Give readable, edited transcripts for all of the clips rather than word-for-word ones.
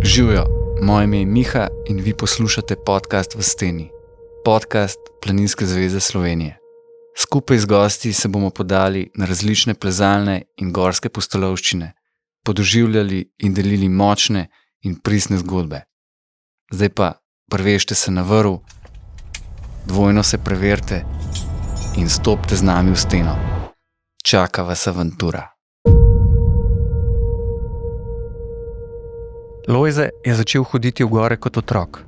Živjo, moje ime je Miha in vi poslušate podcast V steni, podcast Planinske zveze Slovenije. Skupaj z gosti se bomo podali na različne plezalne in gorske pustolovščine, podoživljali in delili močne in pristne zgodbe. Zdaj pa prvešte se na vrv, dvojno se preverite in stopite z nami v steno. Čaka vas avantura. Lojze je začel hoditi v gore kot otrok.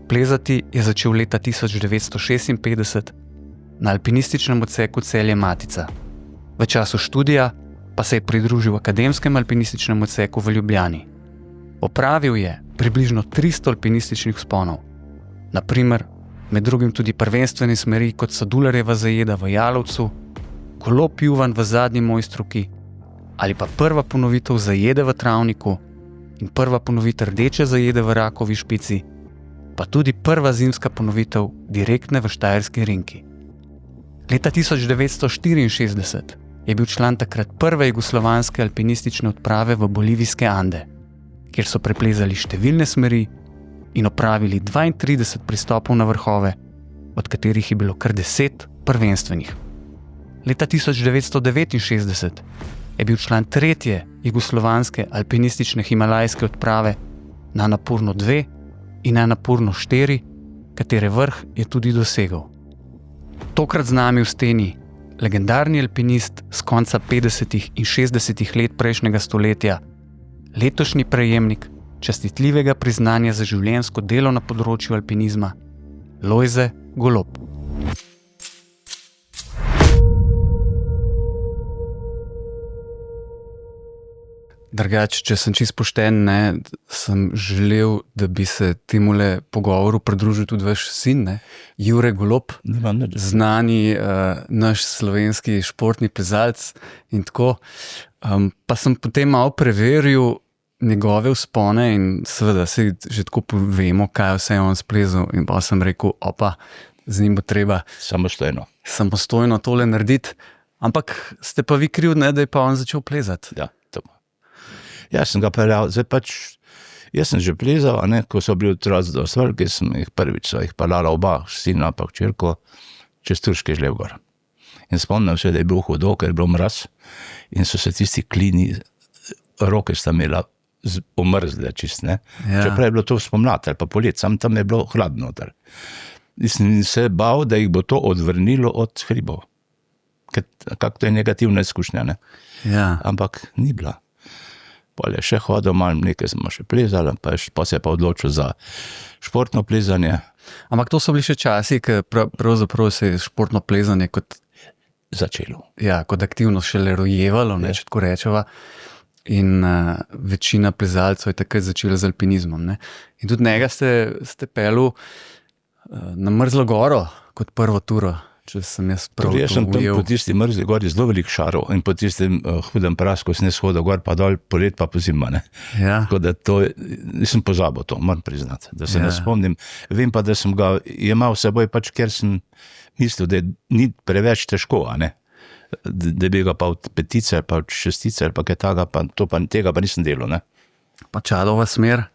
Plezati je začel leta 1956 na alpinističnem odseku Celje-Matica. V času študija pa se je pridružil akademskemu alpinističnemu odseku v Ljubljani. Opravil je približno 300 alpinističnih vzponov. Na primer, med drugim tudi prvenstvene smeri kot so Dularjeva zajeda v Jalovcu, Golob Juvan v Zadnji Mojstrovki ali pa prva ponovitev zajede v Travniku in prva ponovitev rdeče zajede v Rakovi Špici, pa tudi prva zimska ponovitev direktne v Štajerski Rinki. Leta 1964 je bil član takrat prve jugoslovanske alpinistične odprave v bolivijske Ande, kjer so preplezali številne smeri in opravili 32 pristopov na vrhove, od katerih je bilo kar 10 prvenstvenih. Leta 1969 je bil član tretje jugoslovanske alpinistične himalajske odprave na Napurno 2 in na Napurno 4, katere vrh je tudi dosegel. Tokrat z nami v steni legendarni alpinist z konca 50. in 60. let prejšnjega stoletja, letošnji prejemnik častitljivega priznanja za življenjsko delo na področju alpinizma, Lojze Golob. Drugače, če sem čisto pošten, sem želel, da bi se temule pogovoru pridružil tudi vaš sin, Jure Golob, znani naš slovenski športni plezalec in tako. Pa sem potem malo preveril njegove vzpone in seveda se že tako povemo, kaj vse je on splezal, in pa sem rekel, z njim bo treba samostojno tole narediti. Ampak ste pa vi kriv, da je pa on začel plezati. Ja, to. Jaz sem ga peljal, jaz sem že plezal, ko so bili otroci dosti veliki, sem jih prvič peljala oba, sina pa hčerko, čez Turški žlev gor. In spomnim se, da je bilo hudo, ker je bilo mraz in so se tisti klini, roke sta imela omrzle čist, Ja. Čeprav je bilo to spomlad ali pa polet, sam tam je bilo hladno noter. In sem se bal, da jih bo to odvrnilo od hribov. Kako to je negativna izkušnja, Ja. Ampak ni bila. Pol je še hodil, malo nekaj smo še plezali, pa se je pa odločil za športno plezanje. Ampak to so bili še časi, ki pravzaprav se je športno plezanje kot Začelo. Ja, kot aktivnost šele rojevalo, če tako rečeva. In večina plezalcev je takrat začela z alpinizmom. In tudi njega ste pelu na Mrzlo goro kot prvo turo, če sem jaz prav to ujel. Jaz sem tam po tisti Mrzli gori zelo veliko šarov in po tistem hudem prasku sem shodil gor pa dol, polet pa po zima. Ja. Tako da to nisem pozabil to, moram priznati, da se ne spomnim. Vem pa, da sem ga jemal seboj, ker sem mislil, da ni preveč težko, da bi ga pa od petice ali pa od šestice ali pa kaj tega pa nisem delal. Pa Čadova smer.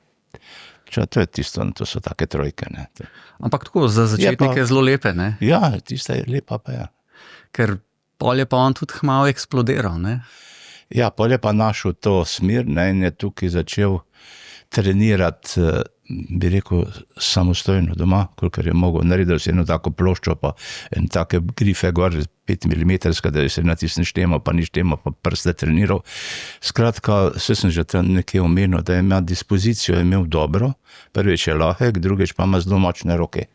To je tisto, to so take trojke. Ampak tako, za začetnike je zelo lepe, Ja, tista je lepa pa ja. Ker pol je pa on tudi hmalo eksplodiral, Ja, pol je pa našel to smer, in je tukaj začel trenirati, bi rekel, samostojno doma, kolikor je mogel. Naredil si eno tako ploščo, pa en take grife gor, 5 mm, da se na tistem štemo, pa ni štemo, pa prste treniral. Skratka, sem že tam nekje omenil, da je imel dispozicijo, je imel dobro, prvič je lahek, drugič pa ima zelo močne roke.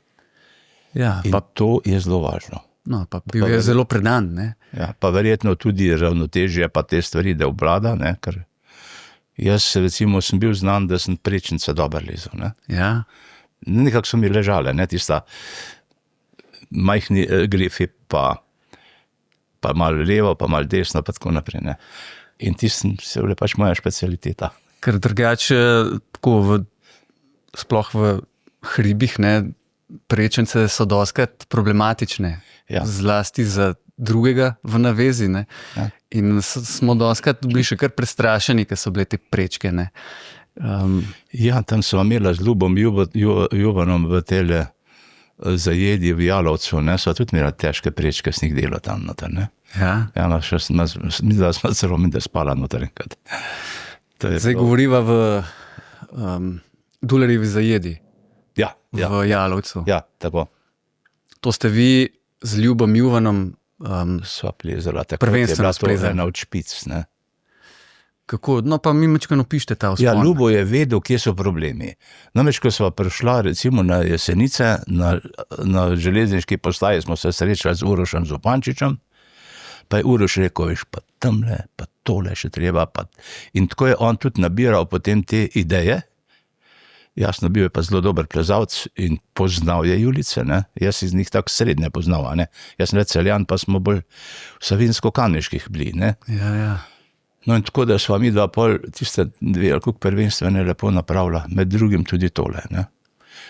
Ja, in to je zelo važno. No, pa bil je zelo predan, Ja, pa verjetno tudi ravnotežje, pa te stvari, da obvlada, ker jaz recimo sem bil znan, da sem prečnice dobro lezel. Ja. Nekako so mi ležale, tista majhni grifi, pa malo levo, pa malo desno, pa tako naprej. In tistem se je pač moja specialiteta. Ker drugače, sploh v hribih, prečnice so dostikrat problematične. Ja. Zlasti za drugega v navezi. Ja. In smo dostikrat bili še kar prestrašeni, ker so bile te prečke. Ja, tam smo imeli z Ljubom Juvanom v tele zajedi v Jalovcu, ne, so tudi imeli težke prečke snih delo tam noter, ne. Ja. Ja, no, še mislim, da smo celo spala noter enkrat. Zdaj govoriva v Dularjevi zajedi Ja, v Jalovcu. ja, tako. To ste vi z Ljubom Juvanom Sva plezala, tako prvenstveno je bila to splezali. ena od špic, ne. Kako? No pa mi mačkano pište ta vzpon. Ja, Ljubo je vedel, kje so problemi. Namreč, ko sva prišla recimo na Jesenice, na železniški postaji smo se srečali z Urošem Zupančičem, pa je Uroš rekel, veš, pa tamle, pa tole še treba, pa... In tako je on tudi nabiral potem te ideje. Jasno, bil je pa zelo dober plezalc in poznal je Julice, ne. Jaz iz njih tako srednje poznal, ne. Jaz sem Celjan, pa smo bolj savinsko-kamniških bili, ne. Ja. No in tako, da sva mi dva pol tiste dve ali koliko prvenstvene lepo napravila, med drugim tudi tole, ne.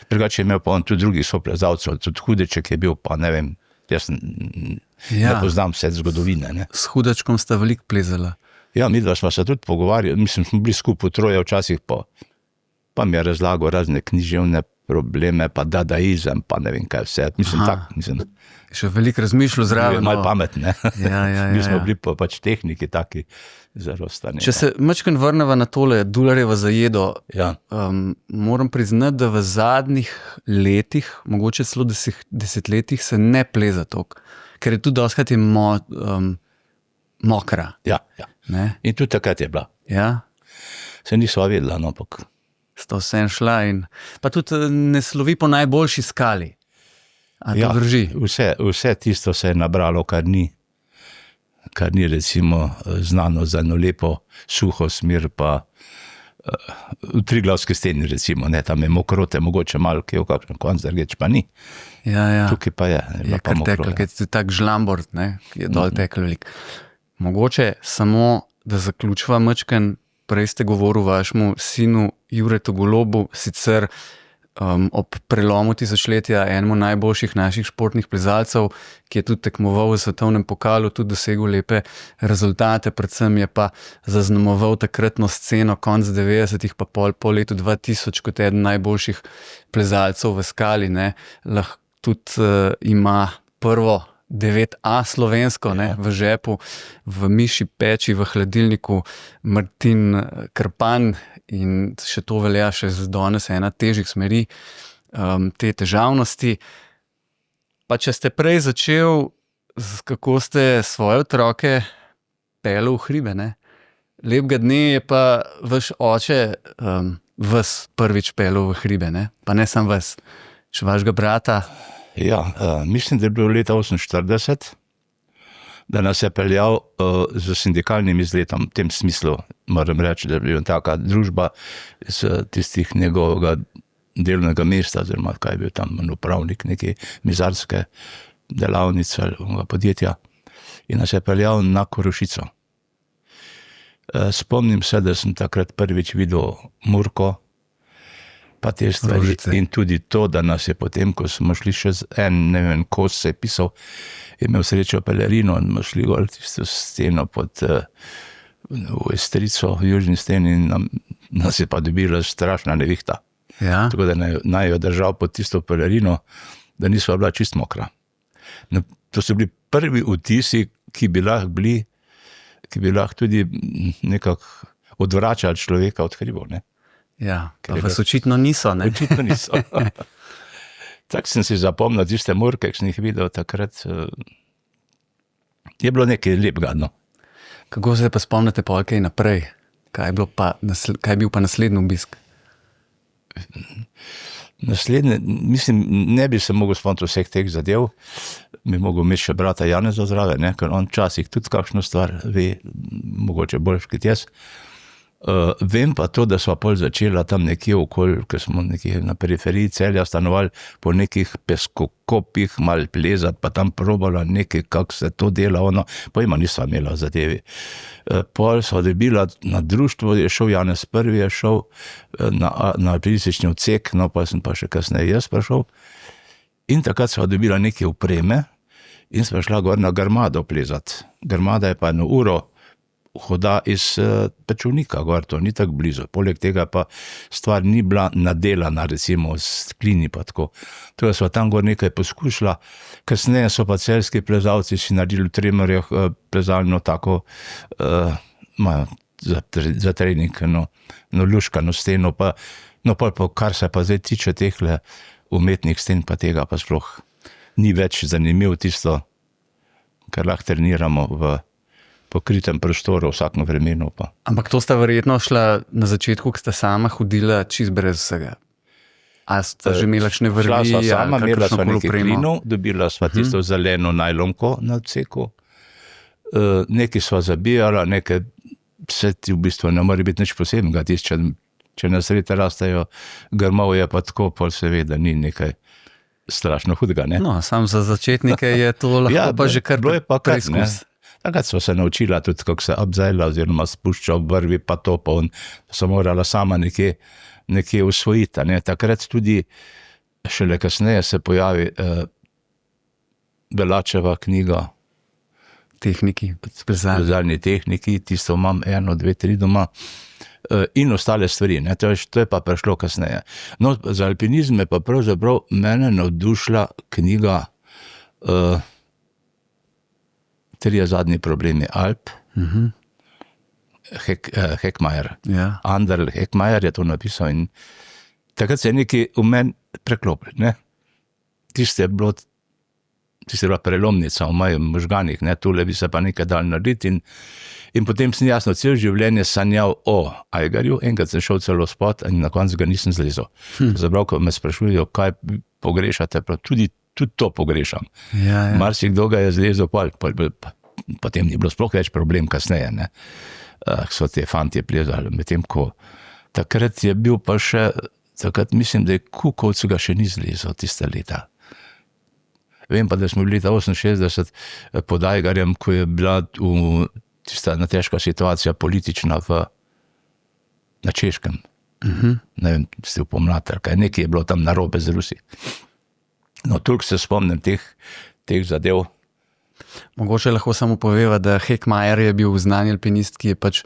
Drugače je imel pa on tudi drugih soplezalcev, tudi Hudeček je bil, pa ne vem, jaz ne poznam vse zgodovine, ne. S Hudačkom sta veliko plezala. Ja, midva sva se tudi pogovarjali, mislim, smo bili skupaj troje včasih, pa mi je razlagal razne književne probleme, pa dadaizem, pa ne vem kaj vse, mislim. Še veliko razmišljal zraven. Malo pametne. Ja. Mi smo bili pa pač tehniki taki zelo stani. Če se mačken vrneva na tole Dularjevo zajedo, Ja. Moram priznati, da v zadnjih letih, mogoče celo desetletjih se ne pleza toliko, ker je tudi dostikrat mokra. Ja. Ne? In tudi takrat je bila. Ja. Se nisva vedela, no, ampak Sta vsem šla in pa tudi ne slovi po najboljši skali. A to drži? Vse tisto se je nabralo, kar ni recimo znano za eno lepo suho smer, pa v Triglavski steni recimo, ne, tam je mokrote, mogoče malo, ki je v kakšnem koncu rgeč, pa ni. Ja. Tukaj pa je. Je kar teklo, ker je tak žlambord, ne, ki je dol teklo veliko. Mogoče samo, da zaključiva mačken, prej ste govoril vašemu sinu Juretu Golobu, sicer ob prelomu tisočletja enemu najboljših naših športnih plezalcev, ki je tudi tekmoval v svetovnem pokalu, tudi dosegel lepe rezultate, predvsem je pa zaznamoval takratno sceno konc 90-ih pa po letu 2000 kot eden najboljših plezalcev v skali, ne. Lahko tudi ima prvo 9A slovensko, ne, v žepu, v miši peči, v hladilniku Martin Krpan in še to velja še z danes ena težjih smeri te težavnosti. Pa če ste prej začel, kako ste svoje otroke peljali v hribe, ne? Lepega dne je pa vaš oče vas prvič peljal v hribe, ne? Pa ne sam vas, še vašega brata. Ja, mislim, da je bilo leta 1948, da nas je peljal z sindikalnim izletom, v tem smislu moram reči, da je bila taka družba z tistih njegovega delovnega mesta, oziroma kaj je bil tam upravnik neke mizarske delavnice ali podjetja, in nas je peljal na Korošico. Spomnim se, da sem takrat prvič videl Murko, pa te stvari. In tudi to, da nas je potem, ko smo šli še z ne vem, kos se je pisal, je imel srečo pelerino in smo šli gor tisto steno pod v Estrico, v južni steni, in nas je pa dobila strašna nevihta. Ja. Tako da naj jo držal pod tisto pelerino, da nisva bila čist mokra. No, to so bili prvi vtisi, ki bi lahko tudi nekako odvračali človeka od hribov, ne. Ja, pa vas očitno niso, ne? Očitno niso. Tako sem si zapomnil tiste Murke, ki sem jih videl takrat. Je bilo nekaj lepega, no. Kako se pa spomnite pol kaj naprej? Kaj je bil pa naslednji obisk? Naslednje, mislim, ne bi se mogel spomniti vseh teh zadev, bi mogel imeti še brata Janeza zraven, ne, ker on včasih tudi kakšno stvar ve, mogoče boljš kot jaz. Vem pa to, da sva pol začela tam nekje okoli, ker smo nekje na periferiji Celja stanovali, po nekih peskokopih malo plezati, pa tam probala nekaj, kako se to dela, pojma nisva imela zadevi. Pol sva dobila na društvo, je šel Janez prvi, je šel na alpinistični odsek, no pa sem pa še kasneje jaz prišel. In takrat sva dobila neke opreme in sva šla gor na Grmado plezati. Grmada je pa 1 uro hoda iz Pečovnika gor, to ni tako blizu. Poleg tega pa stvar ni bila nadelana, recimo s klini pa tako. Tako da sva tam gor nekaj poskušala, kasneje so pa celjski plezalci si naredili v Tremerjah plezalno tako, imajo za trening, luškano steno, pa kar se pa zdaj tiče tehle umetnih sten, pa tega pa sploh ni več zanimivo tisto, kar lahko treniramo v pokritem prostoru v vsakem vremenu. Pa. Ampak to sta verjetno šla na začetku, ko sta sama hodila čist brez vsega. A sta že imela kakšne vrvi? Šla sva sama, imela sva nekaj klinov, dobila sva tisto zeleno najlonko na odseku, nekaj sva zabijala, nekaj vse ti v bistvu ne more biti nič posebnega, če na sredi rastejo grmovje, pa tako, pol se ve, da ni nekaj strašno hudega. Ne? No, sam za začetnike je to lahko pa že kar preizkus. Takrat sva se naučila tudi, kako se obzajla oziroma spušča v vrvi, pa to, pa so morala sama nekje usvojiti. Ne? Takrat tudi, šele kasneje se pojavi Belačeva knjiga plezalni tehniki, tisto imam 1, 2, 3 doma in ostale stvari, ne? To je pa prišlo kasneje. No, za alpinizm je pa pravzaprav mene navdušila knjiga Trije zadnji problemi Alp, Heckmajer. Ja. Anderl Heckmajer je to napisal in takrat se je nekaj v meni preklopil. Tiste je bila prelomnica v mojih možganih, tule bi se pa nekaj dal narediti in potem sem jasno cel življenje sanjal o Aigarju, enkrat sem šel celo spod in na koncu ga nisem zlezel. Zabrav, ko me sprašujejo, kaj pogrešate, tudi to pogrešam. Ja. Marsikdo ga je zlezel, potem ni bilo sploh več problem kasneje, so te fantje plezali, medtem ko takrat je bil pa še, takrat mislim, da je Kukovcu ga še ni zlezel tiste leta. Vem pa, da smo bili leta 68 pod Aigarjem, ko je bila tista težka situacija politična na Češkem. Ne vem, ste v pomlad, kaj nekaj je bilo tam narobe z Rusi. No, toliko se spomnim teh zadev. Mogoče lahko samo poveva, da Heckmajer je bil znani alpinist, ki je pač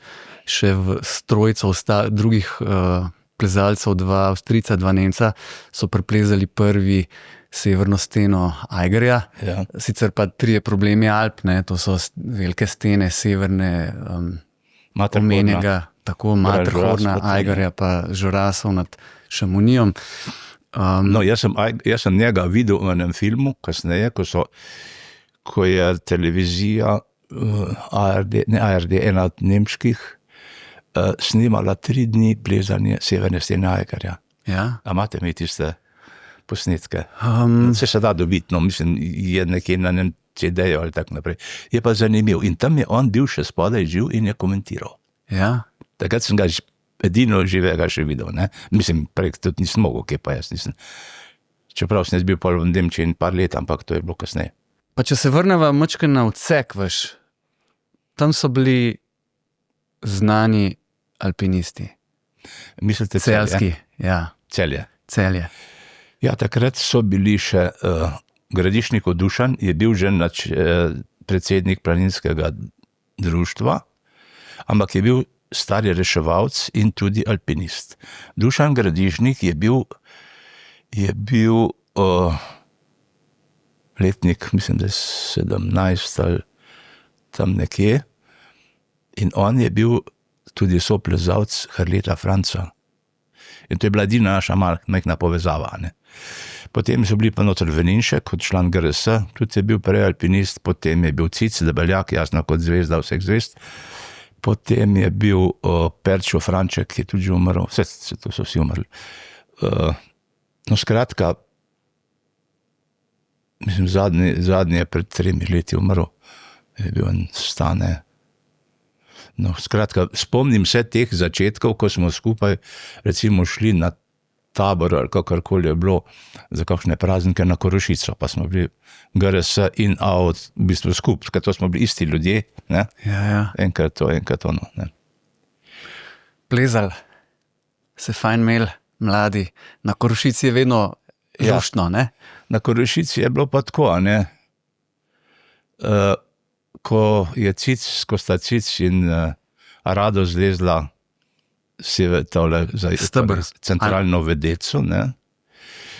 še v strojco drugih plezalcev, 2 Avstrijca, 2 Nemca, so preplezali prvi severno steno Aigarja. Ja. Sicer pa 3 problemi Alp, to so velike stene severne, omenjega, tako Matterhorna, Aigarja pa Žorasov nad Šamonijom. No, jaz sem njega videl v enem filmu, kasneje, ko je televizija ARD, ena od nemških, snimala 3 dni plezanje severne stene Aigarja. Ja? A imate mi tiste posnetke? Se da dobiti, mislim, je nekje na enem CD-ju ali tak naprej. Je pa zanimiv. In tam je on bil še spodaj živ in je komentiral. Ja? Takrat sem ga edino živega še videl. Mislim, prej tudi nisem mogel, kje pa jaz nisem. Čeprav sem bil pol v Nemčiji par let, ampak to je bilo kasneje. Pa če se vrneva mačke na odsek vaš, tam so bili znani alpinisti. Mislite Celjski? Ja. Celje. Ja, takrat so bili še Gradišnikov Dušan, je bil že predsednik planinskega društva, ampak je bil stari reševalc in tudi alpinist. Dušan Gradišnik je bil letnik, mislim, da 17 ali tam nekje, in on je bil tudi soplezalc Harleta Franca. In to je bila edina naša majhna povezava. Potem so bili pa noter Veninšek kot član GRS, tudi je bil prej alpinist, potem je bil Cic Debeljak, jasno kot zvezda vseh zvezd, potem je bil Perčo Franček, ki je tudi že umrl, to so vsi umrli. No, skratka, mislim, zadnji je pred 3 leti umrl, je bil en Stane. No, skratka, spomnim se teh začetkov, ko smo skupaj recimo šli na tabor ali kakorkoli je bilo za kakšne praznike na Korošico, pa smo bili GRS in AOD v bistvu skupaj, ker to smo bili isti ljudje, ne? Ja. Enkrat to, enkrat ono. Ne? Plezal, se fajn imel, mladi, na Korošici je vedno luštno, ne? Na Korošici je bilo pa tako, ne? ko je ko sta Cic in Rado zlezla Steber. centralno vedeco, ne,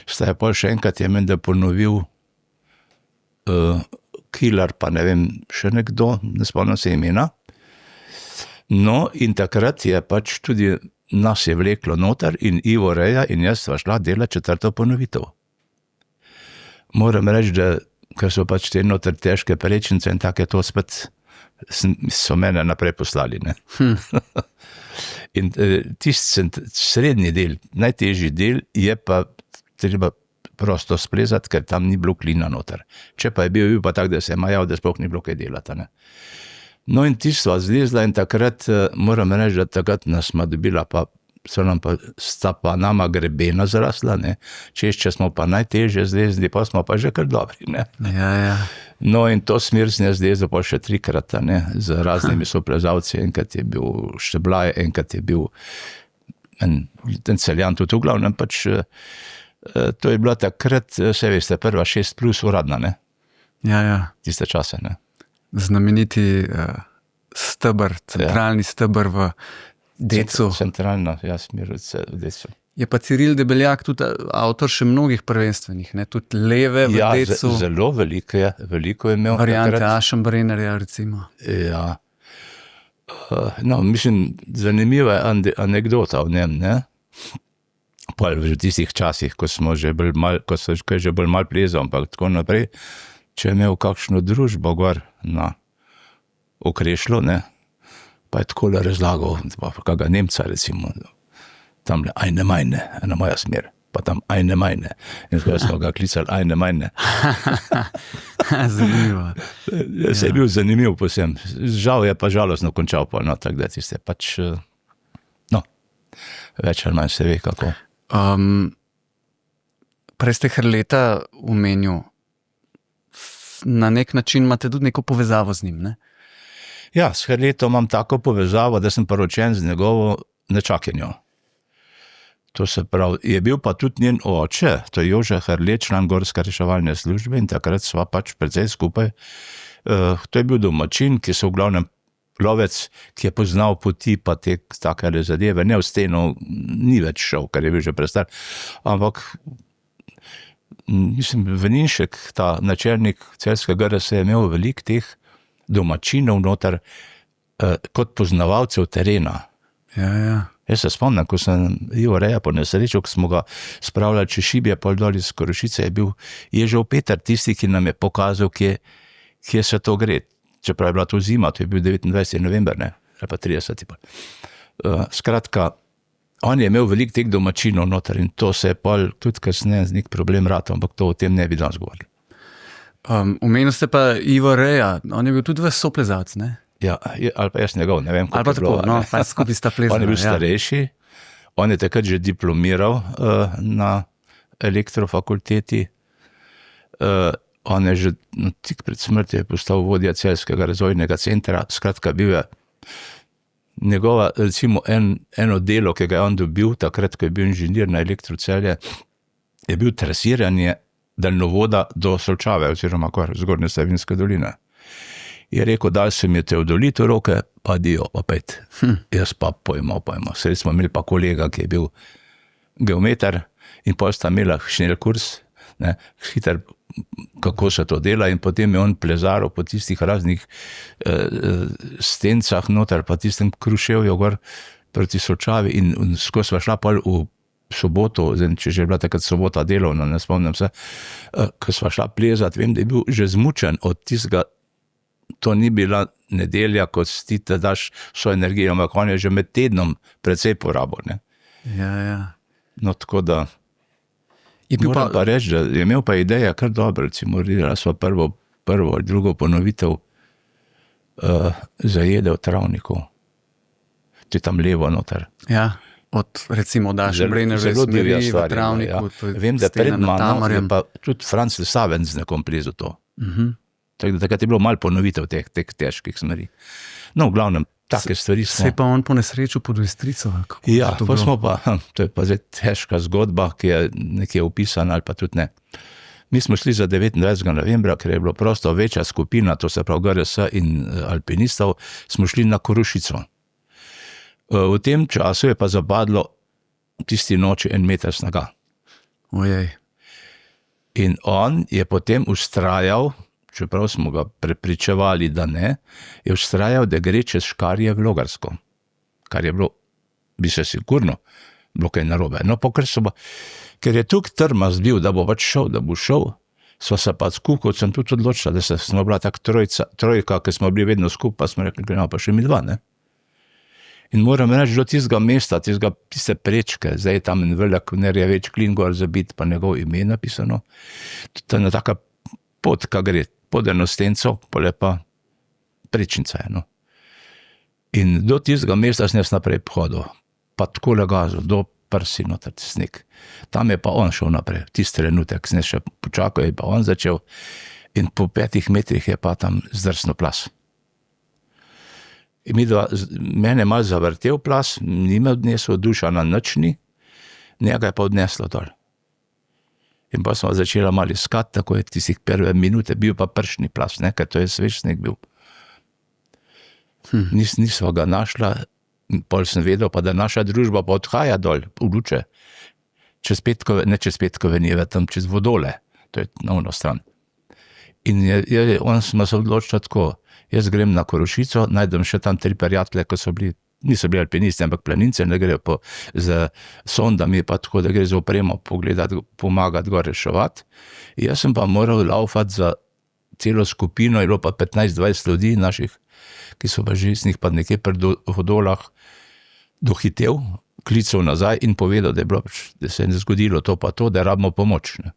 sta je pol še enkrat je menda ponovil Kilar, pa ne vem, še nekdo, ne spomnim se imena. No, in takrat je pač tudi nas je vleklo noter in Ivo Reja in jaz sva šla delati 4. ponovitev. Moram reči, da ker so pač te noter težke prečnice in tako je to spet so mene naprej poslali. Ne? In tisti srednji del, najtežji del je pa treba prosto splezati, ker tam ni bilo klina noter. Če pa je bil pa tak, da se je majal, da sploh ni bilo kaj delati. Ne? No in tisto zlezla in takrat, moram reči, da takrat nas smo dobila sta pa nama grebena zrasla, ne, če smo pa najtežje zlezli, pa smo pa že kar dobri, ne. Ja. No in to smer sem jaz zlezl pa še 3-krat, ne, z raznimi soplezalci, enkrat je bil Šteblaj, enkrat je bil ten Celjan, tudi v glavnem pač, to je bila takrat, vse veste, prva 6+ uradna, ne. Ja. Tiste čase, ne. Znameniti steber, centralni steber v Decu. Centralna, ja, smer v Decu. Je pa Ciril Debeljak tudi avtor še mnogih prvenstvenih, ne? Tudi Leve v Decu. Ja, zelo veliko je imel. Variante Aschenbrennerja, recimo. Ja. No, mislim, zanimiva je anekdota o njem, ne? Pa v tistih časih, ko so že bolj mal plezal, ampak tako naprej, če je imel kakšno družbo gor na Okrešlju, ne, pa je takole razlagal, pa kakega Nemca recimo, tamle Eine Meine, ena moja smer, pa tam Eine Meine. In tako smo ga klicali Eine Meine. Zanimivo. Se je bil zanimiv posem. Žal je pa žalostno končal pa, no, tako da tiste pač, no, več ali manj se ve kako. Prej ste Hrleta omenil. Na nek način imate tudi neko povezavo z njim, ne? Ja, s Hrletom imam tako povezavo, da sem poročen z njegovo nečakinjo. To se pravi, je bil pa tudi njen oče, to je Jože Hrlet, član Gorske reševalne službe in takrat sva pač precej skupaj. To je bil domačin, ki so v glavnem lovec, ki je poznal poti pa te takele zadeve, ne v steno, ni več šel, ker je bil že prestar, ampak mislim, Veninšek, ta načelnik Celjskega GRS je imel veliko teh domačinov noter kot poznavalcev terena. Ja. Jaz se spomnim, ko sem Ivo Reja po nesreču, ko smo ga spravljali čez Šibje, pol dol iz Korošice, je bil Ježev Peter tisti, ki nam je pokazal, kje se to gre. Čeprav je bila to zima, to je bil 29. november, ne, ali pa 30. Skratka, on je imel veliko teh domačinov noter in to se je pol tudi kasneje nek problem ratal, ampak to o tem ne bi danes govorili. Omenil ste pa Ivo Reja, on je bil tudi ves soplezalec, ne? Ja, ali pa jaz njegov, ne vem, ali pa tako, no, pa skupaj sta plezali. On je bil starejši, on je takrat že diplomiral na elektrofakulteti, on je že tik pred smrtjo postal vodja Celjskega razvojnega centra, skratka bil je njegova, recimo eno delo, ki ga je on dobil, takrat, ko je bil inženir na Elektro Celje, je bil trasiranje daljnovoda do Solčave, oziroma Zgornje Savinjske doline. Je rekel, dal se mi je teodolit v roke, pa dio, pa pet. Jaz pa pojmo. Saj smo imeli pa kolega, ki je bil geometar in potem sta imela šnelkurs, ne, hiter, kako se to dela in potem je on plezaril po tistih raznih stencah noter, pa tistem Kruševju gor proti Solčavi in skozi sva šla pol v soboto, če že je bila takrat sobota delovna, ne spomnim se, ko sva šla plezat, vem, da je bil že zmučen od tistega, to ni bila nedelja, kot ti te daš vso energijo, ampak on je že med tednom precej porabil, ne. Ja. No, tako da moram pa reči, da je imel pa ideja kar dobro, recimo, delala sva prvo ali drugo ponovitev Zajede v travniku. To je tam levo noter. Ja. Od recimo Aschenbrennerjeve smeri v travniku. Ja. Vem, da pred mano je pa tudi Franc Lesaven z nekom plezu to. Tako da takrat je bilo malo ponovitev teh težkih smeri. No, v glavnem, take stvari smo. Se je pa on po nesreču pod Ojstrico? Ja, pa smo pa, to je pa zdaj težka zgodba, ki je nekje opisana ali pa tudi ne. Mi smo šli za 29. novembra, ker je bilo prosto večja skupina, to se pravi GRS in alpinistov, smo šli na Korošico. V tem času je pa zapadlo tisti noči 1 meter snega. Ojej. In on je potem ustrajal, čeprav smo ga prepričevali, da ne, je ustrajal, da gre čez Škarje v Logarsko. Kar je bilo, bi se sigurno, bilo kaj narobe. No, ker je tukaj trmast bil, da bo pač šel, da bo šel, sva se pa s Kukovcem tudi odločila, da smo bila tak trojka, ker smo bili vedno skupaj, pa smo rekli, gremo pa še mi dva, ne. In moram reči, do tistega mesta, tiste prečke, zdaj je tam en velik Nerjeveč klin gor zabit, pa njegov ime napisano. To je ena taka pot, ka gre pod eno stenco, pole pa prečnica je, no. In do tistega mesta sem jaz naprej hodil, pa tako legazil, do prsi noter sneg. Tam je pa on šel naprej, tisti trenutek, sem še počakal, je pa on začel in po 5 metrih je pa tam zdrsno plas. In mene je malo zavrtel plas, ni me odnesel, Dušana nič ni, njega je pa odneslo dol. In pa smo začela malo iskati, tako je tistih prve minute, bil pa pršni plas, ne, ker to je svež sneg bil. Nisva ga našla, pol sem vedel pa, da naša družba pa odhaja dol, v Luče, ne čez Petkove njive, tam čez Vodole, to je na ono stran. In on smo se odločili tako, jaz grem na Korošico, najdem še tam 3 prijatelje, ko niso bili alpinisti, ampak planince, ne grejo z sondami, pa tako, da gre za opremo pogledati, pomagati, gor reševati. Jaz sem pa moral laufati za celo skupino, je bilo pa 15-20 ljudi naših, ki so pa že z njih pa nekje pri Vodolah dohitel, klical nazaj in povedal, da se je zgodilo to pa to, da rabimo pomoč, ne.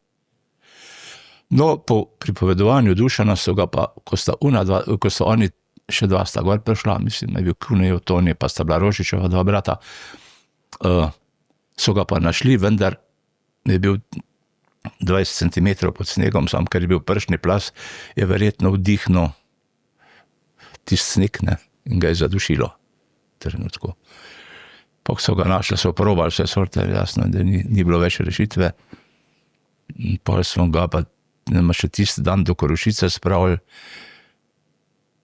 No, po pripovedovanju Dušana so ga pa, ko so oni še 2 sta gor prišla, mislim, je bil Kunejev Toni, pa sta bila Rožičeva 2 brata, so ga pa našli, vendar je bil 20 centimetrov pod snegom, sam ker je bil pršni plas, je verjetno vdihnil tisti sneg, ne, in ga je zadušilo v trenutku. Pa so ga našli, so probali vse sorte, jasno, da ni bilo več rešitve. Pa smo ga pa še tisti dan do Korošice spravili,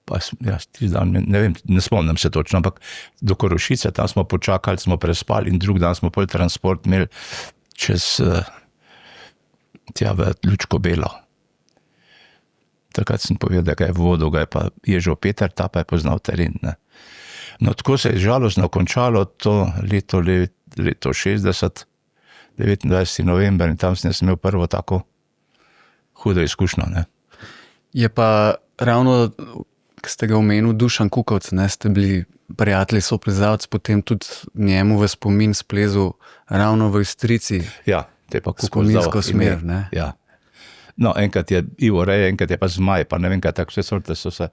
pa tisti dan, ne vem, ne spomnim se točno, ampak do Korošice, tam smo počakali, smo prespali in drug dan smo pol transport imeli čez tja v Lučko Belo. Takrat sem povedal, da ga je vodil, ga je pa Ježo Peter, ta pa je poznal teren, ne. No, tako se je žalostno končalo to leto 60, 29. november in tam sem imel prvo tako hudo izkušnjo, ne. Je pa ravno, ko ste ga omenil, Dušan Kukovc, ne, ste bili prijatelji, soplezalci, potem tudi njemu v spomin splezel ravno v Istrici. Ja, te pa Kukovc spominsko smer, ne. Ja. No, enkrat je Ivo Reje, enkrat je pa Zmaj, pa ne vem, kaj tako vse sorte so se...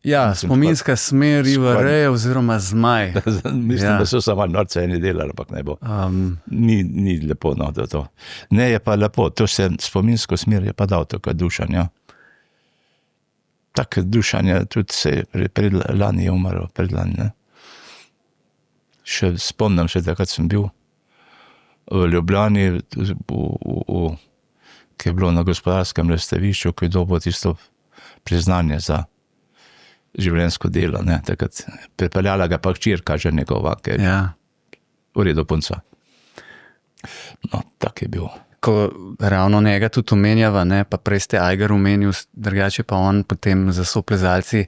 Ja, spominska smer Ivo Reje oziroma Zmaj. Mislim, da so se malo norce eni delali, ampak ne bo. Ni lepo, no, da to. Ne, je pa lepo, to se spominsko smer je pa dal tako Dušan, ja. Tak Dušan je tudi se lani je umrl, predlani, ne. Še spomnim se, takrat sem bil v Ljubljani, ki je bilo na Gospodarskem razstavišču, ki je dobil tisto priznanje za življenjsko delo, ne, takrat pripeljala ga pa hčerka že njegova, ki je v redu punca. No, tak je bil. Ko ravno njega tudi omenjava, ne, pa prej ste Ajgar omenil, drugače pa on potem za soplezalci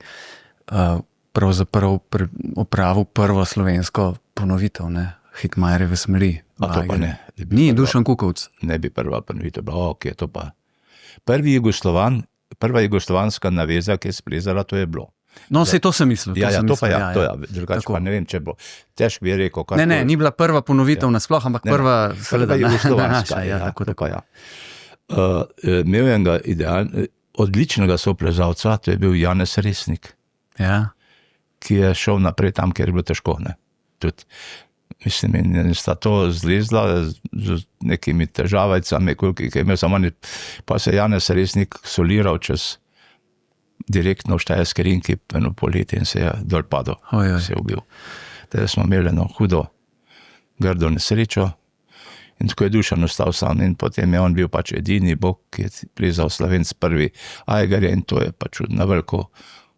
pravzaprav opravil prvo slovensko ponovitev, ne, Hekmajerjeve smeri. A to pa ne. Ni Dušan Kukovc. Ne bi prva ponovitev bila, ok, to pa. Prva jugoslovanska naveza, ki je splezala, to je bilo. No, vse to sem mislil. Ja, to pa ja, drugače pa ne vem, če bo. Težko bi rekel. Ne, ni bila prva ponovitev nasploh, ampak prva jugoslovanska. Tako. Imel je odličnega soplezalca, to je bil Janez Resnik, ki je šel naprej tam, kjer je bilo težko, ne. Tudi mislim, in sta to zlezla z nekimi težavajcami, ki je imel samo pa se Janez Resnik soliral čez direktno v Štajerski rinki eno poletje in se je dol padel, se je ubil. Teda smo imeli eno hudo, grdo nesrečo In tako je Dušan ostal sam in potem je on bil pač edini bog, ki je plezal Slovenc prvi ajgarje in to je pač na veliko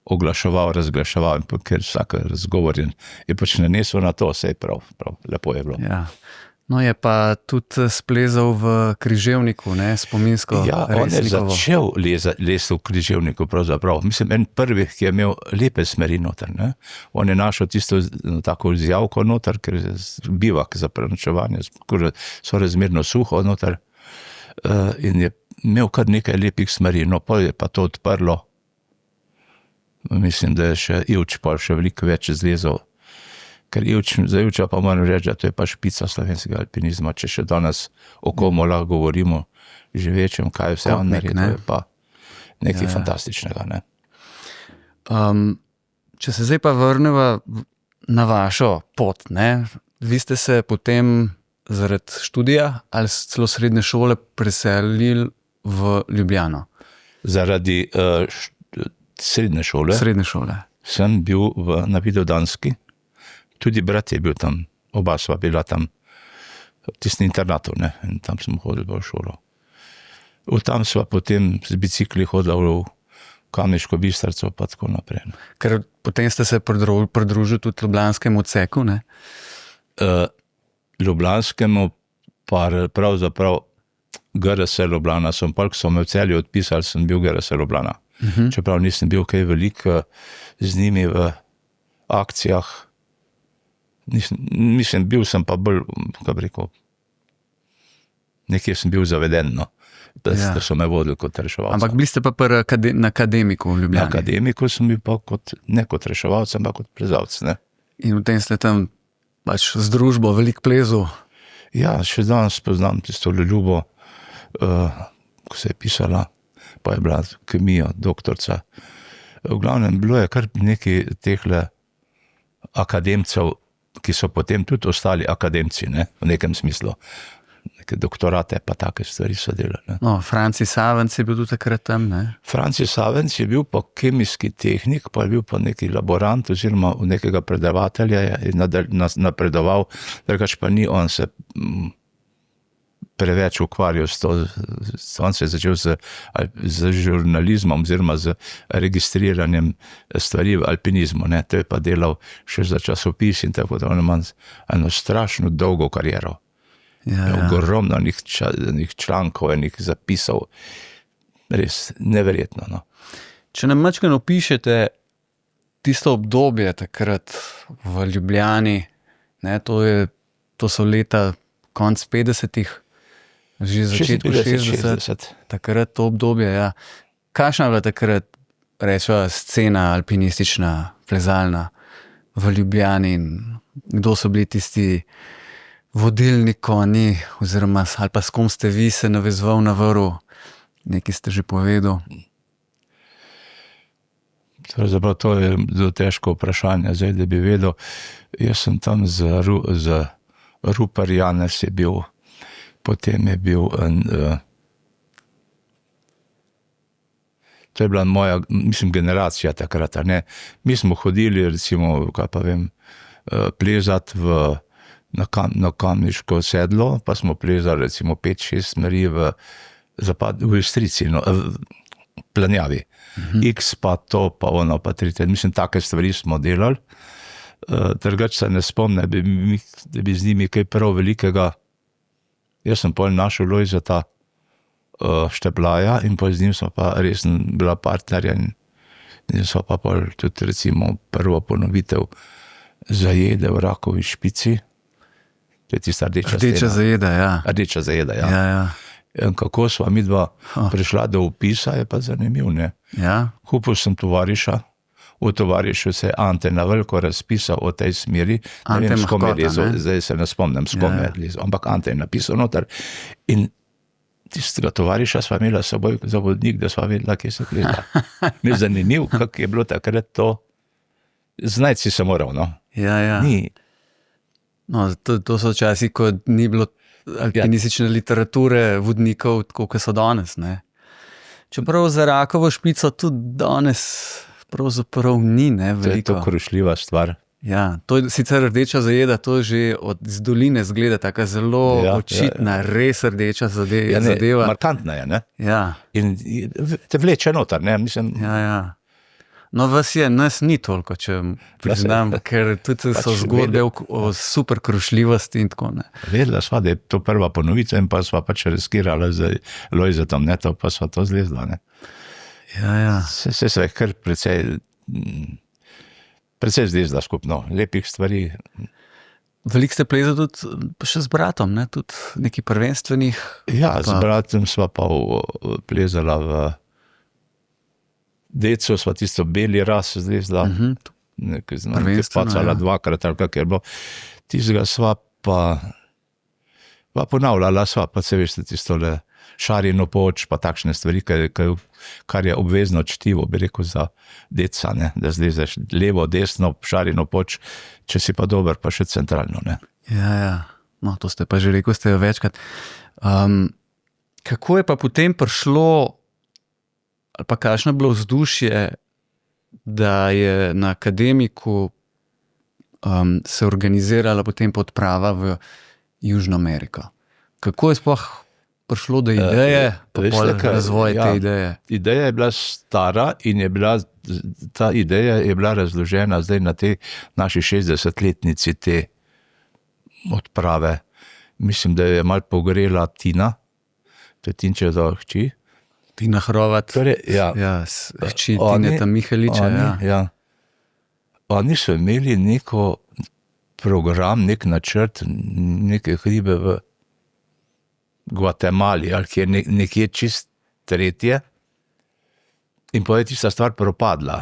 oglaševal, razglaševal in ker vsak razgovor je pač nanesel na to, vse je prav lepo je bilo. Ja. No, je pa tudi splezal v Križevniku, ne, spominsko Ja, on je Resnikovo. začel lesti v Križevniku pravzaprav. Mislim, en prvih, ki je imel lepe smeri noter. Ne? On je našel tisto tako zjavko noter, ker je bivak za prenočevanje, so razmerno suho noter in je imel kar nekaj lepih smeri, no pa je pa to odprlo. Mislim, da je še Ivč pa še veliko več zlezal. Ker za Ivča pa moram reči, da to je pa špica slovenskega alpinizma, če še danes o komu lahko govorimo, že večjem, kaj vse on Kotnik, naredi, ne? to je pa nekaj fantastičnega. Ne? Če se zdaj pa vrneva na vašo pot, ne? Vi ste se potem zaradi študija ali celo srednje šole preselili v Ljubljano? Zaradi srednje šole Srednje šole. sem bil na Vidovdanski, tudi brat je bil tam, oba sva bila tam, v tistem internatu, ne? In tam smo hodili v šolo. Tam sva potem z bicikli hodila v Kamniško Bistrico pa tako naprej. Ne? Ker potem ste se pridružili tudi ljubljanskemu odseku, ne? Ljubljanskemu pa pravzaprav GRS Ljubljana sem, ko so me v Celju odpisali, sem bil GRS Ljubljana. Čeprav nisem bil kaj veliko z njimi v akcijah. Mislim, bil sem pa bolj, kako bi rekel, nekje sem bil zaveden, no, da so me vodili kot reševalca. Ampak bili ste pa na akademiku v Ljubljani. Na akademiku sem bil pa ne kot reševalc, ampak kot plezalec. Ne. In v tem ste tam pač z družbo veliko plezu. Ja, še danes poznam tisto Ljubo, ko se je pisala, pa je bila kemija, doktorca. V glavnem, bilo je kar nekaj tehle akademcev, ki so potem tudi ostali akademci, ne, v nekem smislu. Neke doktorate pa take stvari so delali. No, Franci Savenc je bil tudi takrat tam, ne? Franci Savenc je bil pa kemijski tehnik, pa je bil pa neki laborant oziroma nekega predavatelja je napredoval, drugače pa ni on se preveč ukvarjal s to, on se je začel z žurnalizmom oziroma z registriranjem stvari v alpinizmu, ne, to je pa delal še za časopis in tako da on ima eno strašno dolgo kariero. Ogromno enih člankov, enih zapisov, res neverjetno. No. Če nam majčkeno opišete tisto obdobje takrat v Ljubljani, ne, to so leta konc 50-ih, že začetku 60, takrat to obdobje, ja. Kakšna je bila takrat, rečeva, scena alpinistična, plezalna v Ljubljani in kdo so bili tisti vodilni konji, oziroma ali pa s kom ste vi se navezoval na vrhu, nekaj ste že povedal. Pravzaprav to je zelo težko vprašanje, zdaj, da bi vedel. Jaz sem tam z Rupert Janez je bil, potem je bil to je bila moja, mislim, generacija takrat, ne. Mi smo hodili, recimo, kaj pa vem, plezati na Kamniško sedlo, pa smo plezali recimo 5-6 smeri v Ojstrici, no, v Planjavi. X pa to, pa ono, pa tretje. Mislim, take stvari smo delali. Drugače se ne spomnim, da bi z njimi kaj prav velikega. Jaz sem pol našel Lojzeta Šteplaja in pol z njim smo pa res bila partnerja in smo pa pol tudi recimo prvo ponovitev Zajede v Rakovi špici. To je tista rdeča zajeda, ja. Rdeča zajeda, ja. Ja. In kako sva midva prišla do opisa, je pa zanimiv, ne. Ja. Kupil sem tovariša, v tovarišu se je Ante na veliko razpisal o tej smeri, ne vem, s kom je lezel, zdaj se ne spomnim, s kom je lezel, ampak Ante je napisal noter in tistega tovariša sva imela s seboj za vodnik, da sva vedela, kje se pleza. Mi je zanimiv, kako je bilo takrat to, znajti si se moral, no. Ja. Ni. No, to so časi, ko ni bilo alpinistične literature, vodnikov, tako kot so danes, ne. Čeprav za Rakovo špico tudi danes pravzaprav ni, ne, veliko. To je to krušljiva stvar. Ja, to je sicer rdeča zajeda, to je že z doline zgleda taka zelo očitna, res rdeča zadeva. Markantna je, ne? Ja. In te vleče noter, ne? Mislim, Ja. No, nas ni toliko, če priznam, ker tudi so zgodbe o super krušljivosti in tako ne. Vedela sva, da je to prva ponovica in pa sva pač riskirala z Lojzetom, ne, to pa sva to zlezla, ne. Ja. Se je kar precej zlezla skupno, lepih stvari. Veliko ste plezali tudi še z bratom, ne, tudi nekih prvenstvenih. Ja, z bratom sva pa plezala v Decu, sva tisto beli ras zlezla, nekaj spacala dvakrat, ali kak je bilo. Tistega sva pa ponavljala sva, pa se veste tistole Šarino poč, pa takšne stvari, kar je obvezno čtivo, bi rekel, za deca, ne, da zlezeš levo, desno, Šarino poč, če si pa dober, pa še centralno, ne. Ja, no, to ste pa že rekel, ste jo večkrat. Kako je pa potem prišlo, ali pa kakšno je bilo vzdušje, da je na akademiku se organizirala potem podprava v Južno Ameriko? Kako je sploh prišlo do ideje, razvoj te ideje? Ideja je bila stara in ta ideja je bila razložena zdaj na tej naši 60-letnici te odprave. Mislim, da je malo pogrela Tina, to je Tinčeva hči. Tina Hrovat, hči Tineta Mihaliča. Oni so imeli neko program, nek načrt, neke hribe v Gvatemali, ali kjer nekje čist tretje, in pa je tista stvar propadla.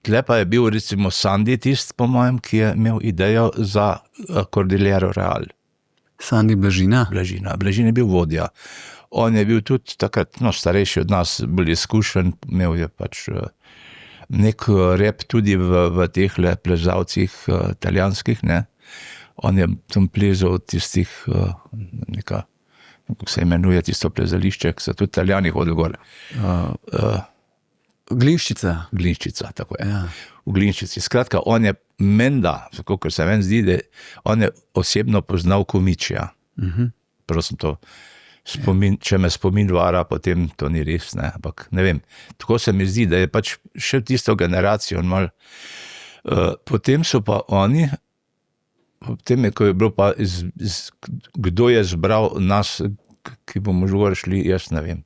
Tle pa je bil recimo Sandy tist, po mojem, ki je imel idejo za Cordillero Real. Sandy Blažina? Blažin je bil vodja. On je bil tudi takrat, starejši od nas, bolj izkušen, imel je pač nek rep tudi v teh plezalcih italijanskih, ne. On je tam plezal tistih, kako se imenuje tisto plezališče, ki so tudi Italijani hodili gor. Glinščica, tako je. Ja. V Glinščici. Skratka, on je menda, kakor se meni zdi, da on je osebno poznal Komičija. Prosim to, če me spomin vara, potem to ni res, ne, ampak ne vem. Tako se mi zdi, da je pač še tisto generacijo malo. Potem so pa oni, potem je, ko je bilo pa, kdo je zbral nas, ki bomo žgor šli, jaz ne vem.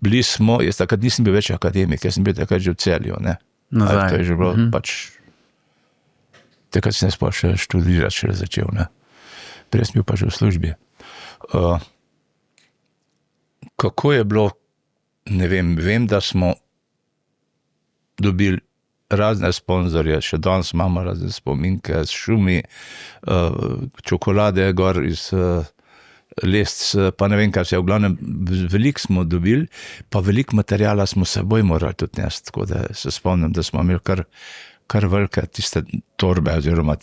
Bili smo, jaz takrat nisem bil več akademik, jaz sem bil takrat že v Celju, ne. Nazaj. To je že bilo pač, takrat sem pa še študirati še začel, ne. Prej sem bil pa že v službi. Kako je bilo, ne vem, da smo dobili razne sponzorje, še danes imamo razne spominke s šumi, čokolade gor iz Lestc, pa ne vem, kaj vse, v glavnem, veliko smo dobili, pa veliko materijala smo seboj morali tudi nesti, tako da se spomnim, da smo imeli kar velike tiste torbe oziroma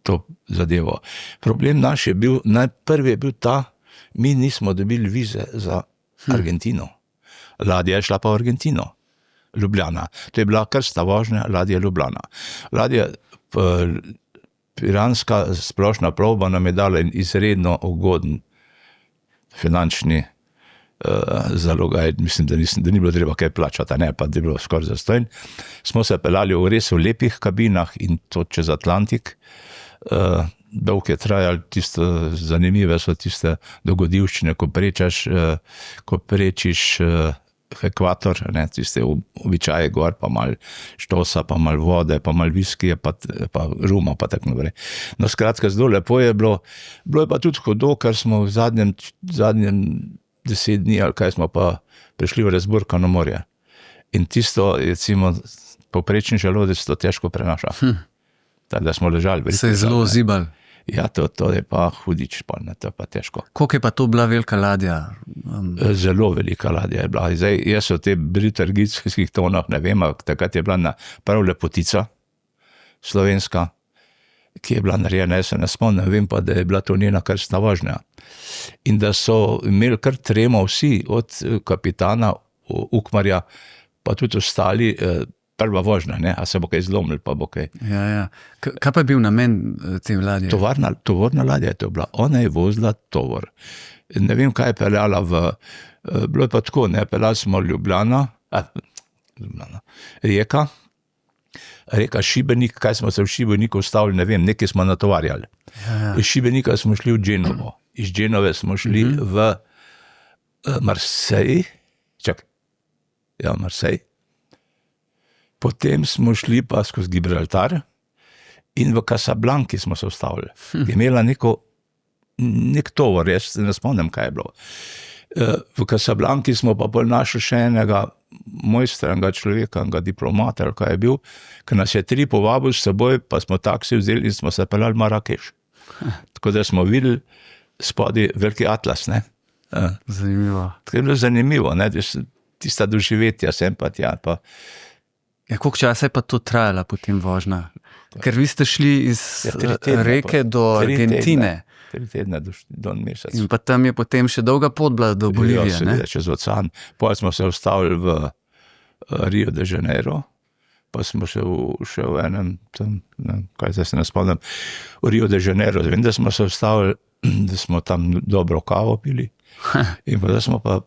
to zadevo. Problem naš je bil, prvi je bil ta, mi nismo dobili vize za Argentino. Ladja je šla pa v Argentino. Ljubljana. To je bila krstna vožnja ladje Ljubljana. Ladja Piranska splošna plovba nam je dala izredno ugoden finančni zalogaj, mislim, da ni bilo treba kaj plačati, ne, pa da je bilo skoraj zastojn. Smo se peljali v res v lepih kabinah in to čez Atlantik. Dolg je trajal, tisto zanimive so tiste dogodivščine, ko prečiš ekvator, ne, tiste običaje gor, pa malo štosa, pa malo vode, pa malo viskije, pa ruma, pa tako naprej. No, skratka, zelo lepo je bilo. Bilo je pa tudi hudo, ker smo v zadnjem 10 dni, ali kaj smo pa prišli v razburkano morje. In tisto, recimo, povprečni želodec to težko prenaša. Tako da smo ležali. Se je zelo zibal. Ja, to je pa hudič, to je pa težko. Koliko je pa to bila velika ladja? Zelo velika ladja je bila. Zdaj, jaz o te britergitskih tonah ne vem, takrat je bila prav lepotica slovenska, ki je bila narejena, jaz se ne spomnim, vem pa, da je bila to njena krstna vožnja. In da so imeli kar tremo vsi, od kapitana Ukmarja, pa tudi ostali, prva vožnja, ne, a se bo kaj zlomil, pa bo kaj. Ja. Kaj pa je bil namen te ladje? Tovorna ladja je to bila, ona je vozila tovor. Ne vem, kaj je peljala bilo je pa tako, ne, peljali smo Ljubljana, Reka Šibenik, kaj smo se v Šibeniku ustavili, ne vem, nekaj smo natovarjali. Iz Šibenika smo šli v Dženovo, iz Dženove smo šli v Marseille, Marseille. Potem smo šli pa skozi Gibraltar in v Casablanki smo se ustavili. Je imela nek tovor, jaz se ne spomnim, kaj je bilo. V Casablanki smo pa bolj našli še enega mojstrenega človeka, enega diplomata, ali kaj je bil, ki nas je 3 povabil s seboj, pa smo taksi vzeli in smo se peljali v Marakeš. Tako da smo videli spodaj veliki atlas, ne. Zanimivo. Tako je bilo zanimivo, ne, tista doživetja sem pa tja, pa. Ja, koliko časa je pa to trajala potem vožnja? Ker vi ste šli iz Reke do Argentine. 3 tedne do mesec. In pa tam je potem še dolga pot bila do Bolivije, ne? Seveda, čez ocean. Potem smo se ustavili v Rio de Janeiro, pa smo še v enem, tam, ne, kaj zdaj se ne spomnim, v Rio de Janeiro. Vem, da smo se ustavili, da smo tam dobro kavo pili. In pa da smo pa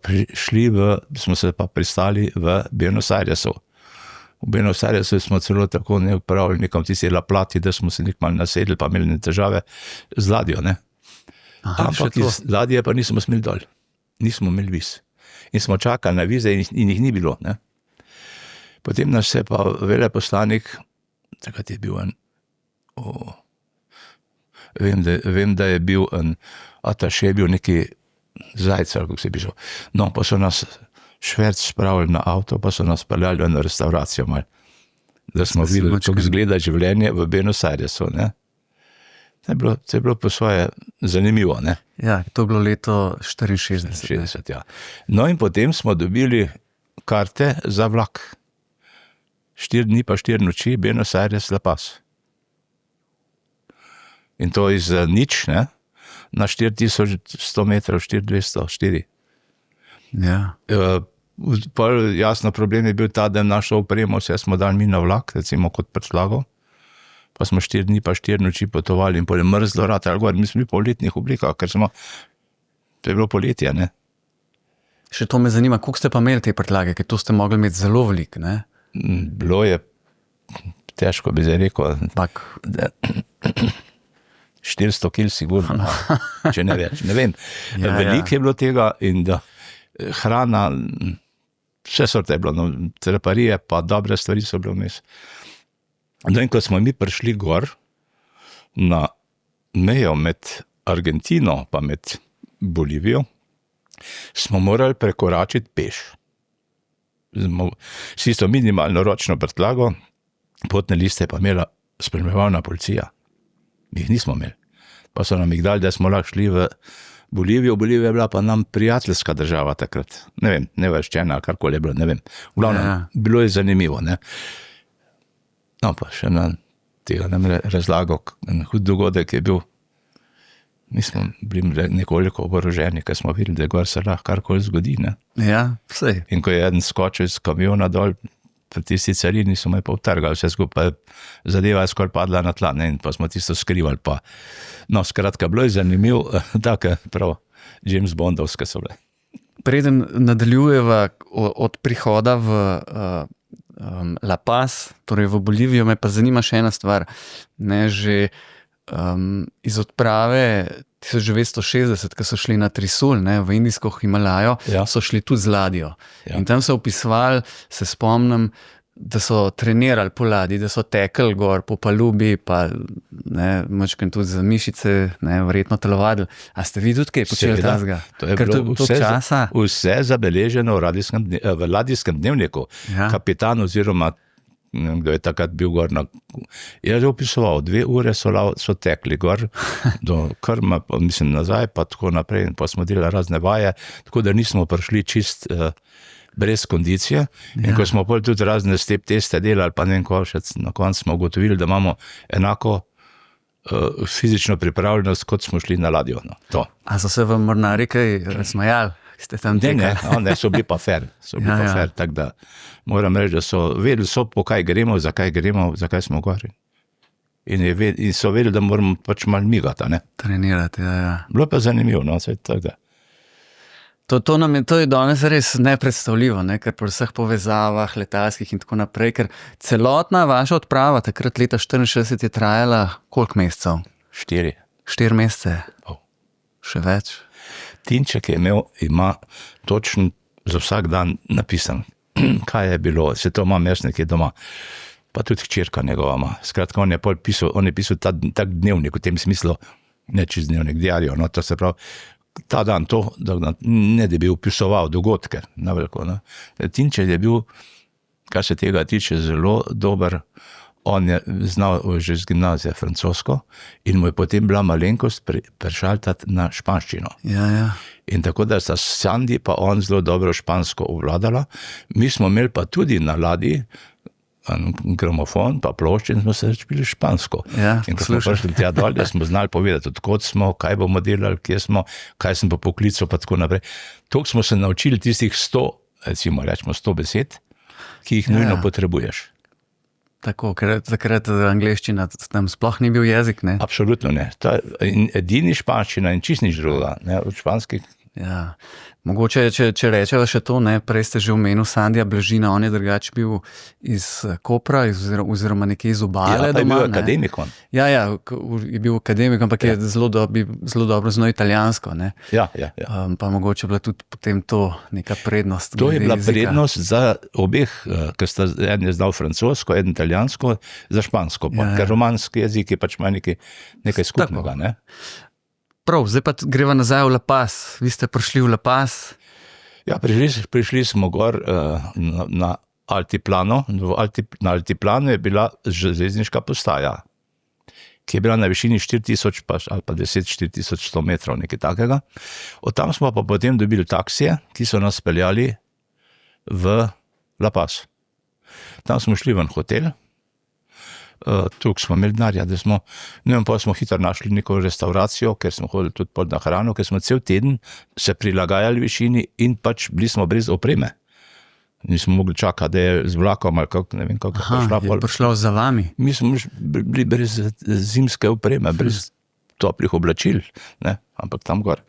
smo se pa pristali v Buenos Airesu. V Buenos Airesu smo celo tako upravili nekom tisti laplati, da smo se nek malo nasedli, pa imeli težave z ladjo, ne. Ampak iz ladje pa nismo smeli dol. Nismo imeli viz. In smo čakali na vize in jih ni bilo, ne. Potem nas je pa veleposlanik, takrat je bil vem, da je bil ataše, bil neki Zajcer, kako se je pisal. No, pa so nas šverc spravili na avto, pa so nas peljali v eno restauracijo malo. Da smo videli, kako izgleda življenje v Buenos Airesu, ne. To je bilo po svoje zanimivo, ne. Ja, to je bilo leto 64. 60, ja. No in potem smo dobili karte za vlak. 4 dni pa 4 noči, Buenos Aires, La Paz. In to iz nič, ne, na 4100 metrov, 4204. Ja. Jasno, problem je bil ta, da našo opremo vse smo dali mi na vlak, recimo kot prtljago, pa smo 4 dni pa 4 noči potovali in potem mrzlo ratalo gor, mi smo bili po letnih oblikah, ker to je bilo poletje, ne. Še to me zanima, koliko ste pa imeli te prtljage, ker to ste mogli imeti zelo veliko, ne? Bilo je, težko bi zdaj rekel, 400 kil sigurno, če ne več, ne vem. Ja, veliko je bilo tega in da hrana, vse sorte je bilo, no, treparije pa dobre stvari so bile vmes. No in ko smo mi prišli gor na mejo med Argentino pa med Bolivijo, smo morali prekoračiti peš. S isto minimalno ročno prtljago, potne liste pa imela spremljevalna policija. Mi jih nismo imeli. Pa so nam jih dali, da smo lahko šli v Bolivijo. Bolivija je bila pa nam prijateljska država takrat. Ne vem, neveščena, karkoli je bilo, ne vem. V glavnem, bilo je zanimivo, ne. No, pa še tega nam razlagal, en hud dogodek je bil. Mi smo bili nekoliko oboroženi, ker smo videli, da gor se lahko karkoli zgodi, ne. Ja, vsej. In ko je eden skočil iz kamiona dol, pa tisti carini so me pa utrgali, vse skupaj zadeva je skoraj padla na tla, ne, in pa smo tisto skrivali, pa, no, skratka, bilo je zanimivo, tako prav, James Bondovske so bile. Preden nadaljujeva od prihoda v La Paz, torej v Bolivijo, me pa zanima še ena stvar, ne, že iz odprave 1960, ko so šli na Trisul, ne, v Indijsko Himalajo, so šli tudi z ladjo. Ja. In tam so opisovali, se spomnim, da so trenirali po ladji, da so tekli gor po palubi, pa ne, močkaj tudi za mišice, ne, verjetno telovadili. A ste vi tudi kaj počeli tazga? To je bilo vse zabeleženo v ladijskem dnevniku. Ja. Kapitan oziroma kdo je takrat bil gor je opisoval, 2 ure so tekli gor do Krma, mislim nazaj, pa tako naprej, pa smo delali razne vaje, tako da nismo prišli čist brez kondicije. In ko smo pol tudi razne step teste delali, pa ne vem, ko še na koncu smo ugotovili, da imamo enako fizično pripravljenost, kot smo šli na ladjo. No, to. A so se vam mornari kaj smajali? ste tam Ne, tekali. so bili pa fair, tako da moram reči, da so vedeli, po kaj gremo, zakaj smo gori. In so vedeli, da moramo pač malo migati, ne. Trenirati, ja. Bilo pa zanimivo, no, tako da. To je danes res nepredstavljivo, ne? Ker pri vseh povezavah, letalskih in tako naprej, ker celotna vaša odprava takrat leta 64 je trajala koliko mesecev? 4. 4 mesece. Še več. Tinček ima točno za vsak dan napisan, kaj je bilo, se to imam jaz nekje doma, pa tudi hčerka njegova ima. Skratka, on je pisal tak dnevnik v tem smislu, ne čez dnevnik, diarijo, no, to se pravi, ta dan to, ne da bi opisoval dogodke, na veliko, no. Tinček je bil, kar se tega tiče, zelo dober. On je znal že z gimnazije francosko in mu je potem bila malenkost prešaltati na španščino. Ja. In tako da sta Sandi pa on zelo dobro špansko obvladala. Mi smo imeli pa tudi na ladji gramofon, pa plošče in smo se začeli špansko. Ja, in ko smo prišli tja dol, da smo znali povedati, odkot smo, kaj bomo delali, kje smo, kaj sem pa poklical, pa tako naprej. Toliko smo se naučili tistih 100, recimo rečemo 100 besed, ki jih nujno potrebuješ. Tako, ker takrat angleščina tam sploh ni bil jezik, ne? Absolutno ne. Edini španščina in čist nič druga, ne, od španskih. Ja. Mogoče, če rečeva še to, ne, prej ste že omenil Sandija Blažina, on je drugače bil iz Kopra, oziroma nekje iz Obale. Ja, pa je bil akademik on. Ja, je bil akademik, ampak je zelo dobro znal italijansko, ne. Ja. Pa mogoče bila tudi potem to neka prednost. To je bila prednost za obeh, ker sta en je znal francosko, en italijansko, za špansko, pa, ker romanski jezik je pač ima nekaj skupnega, ne. Prav, zdaj pa greva nazaj v La Paz. Vi ste prišli v La Paz? Ja, prišli smo gor na Altiplano. Na Altiplanu je bila železniška postaja, ki je bila na višini 4000 ali pa 4100 metrov, nekaj takega. Od tam smo pa potem dobili taksije, ki so nas peljali v La Paz. Tam smo šli v en hotel, tukaj smo imeli denarja, pa smo hitro našli neko restauracijo, ker smo hodili tudi pod na hrano, ker smo cel teden se prilagajali višini in pač bili smo brez opreme. Nismo mogli čakati, da je z vlakom ali kako, ne vem, kako je prišlo za vami. Mi smo bili brez zimske opreme, brez toplih oblačil, ne, ampak tam gor.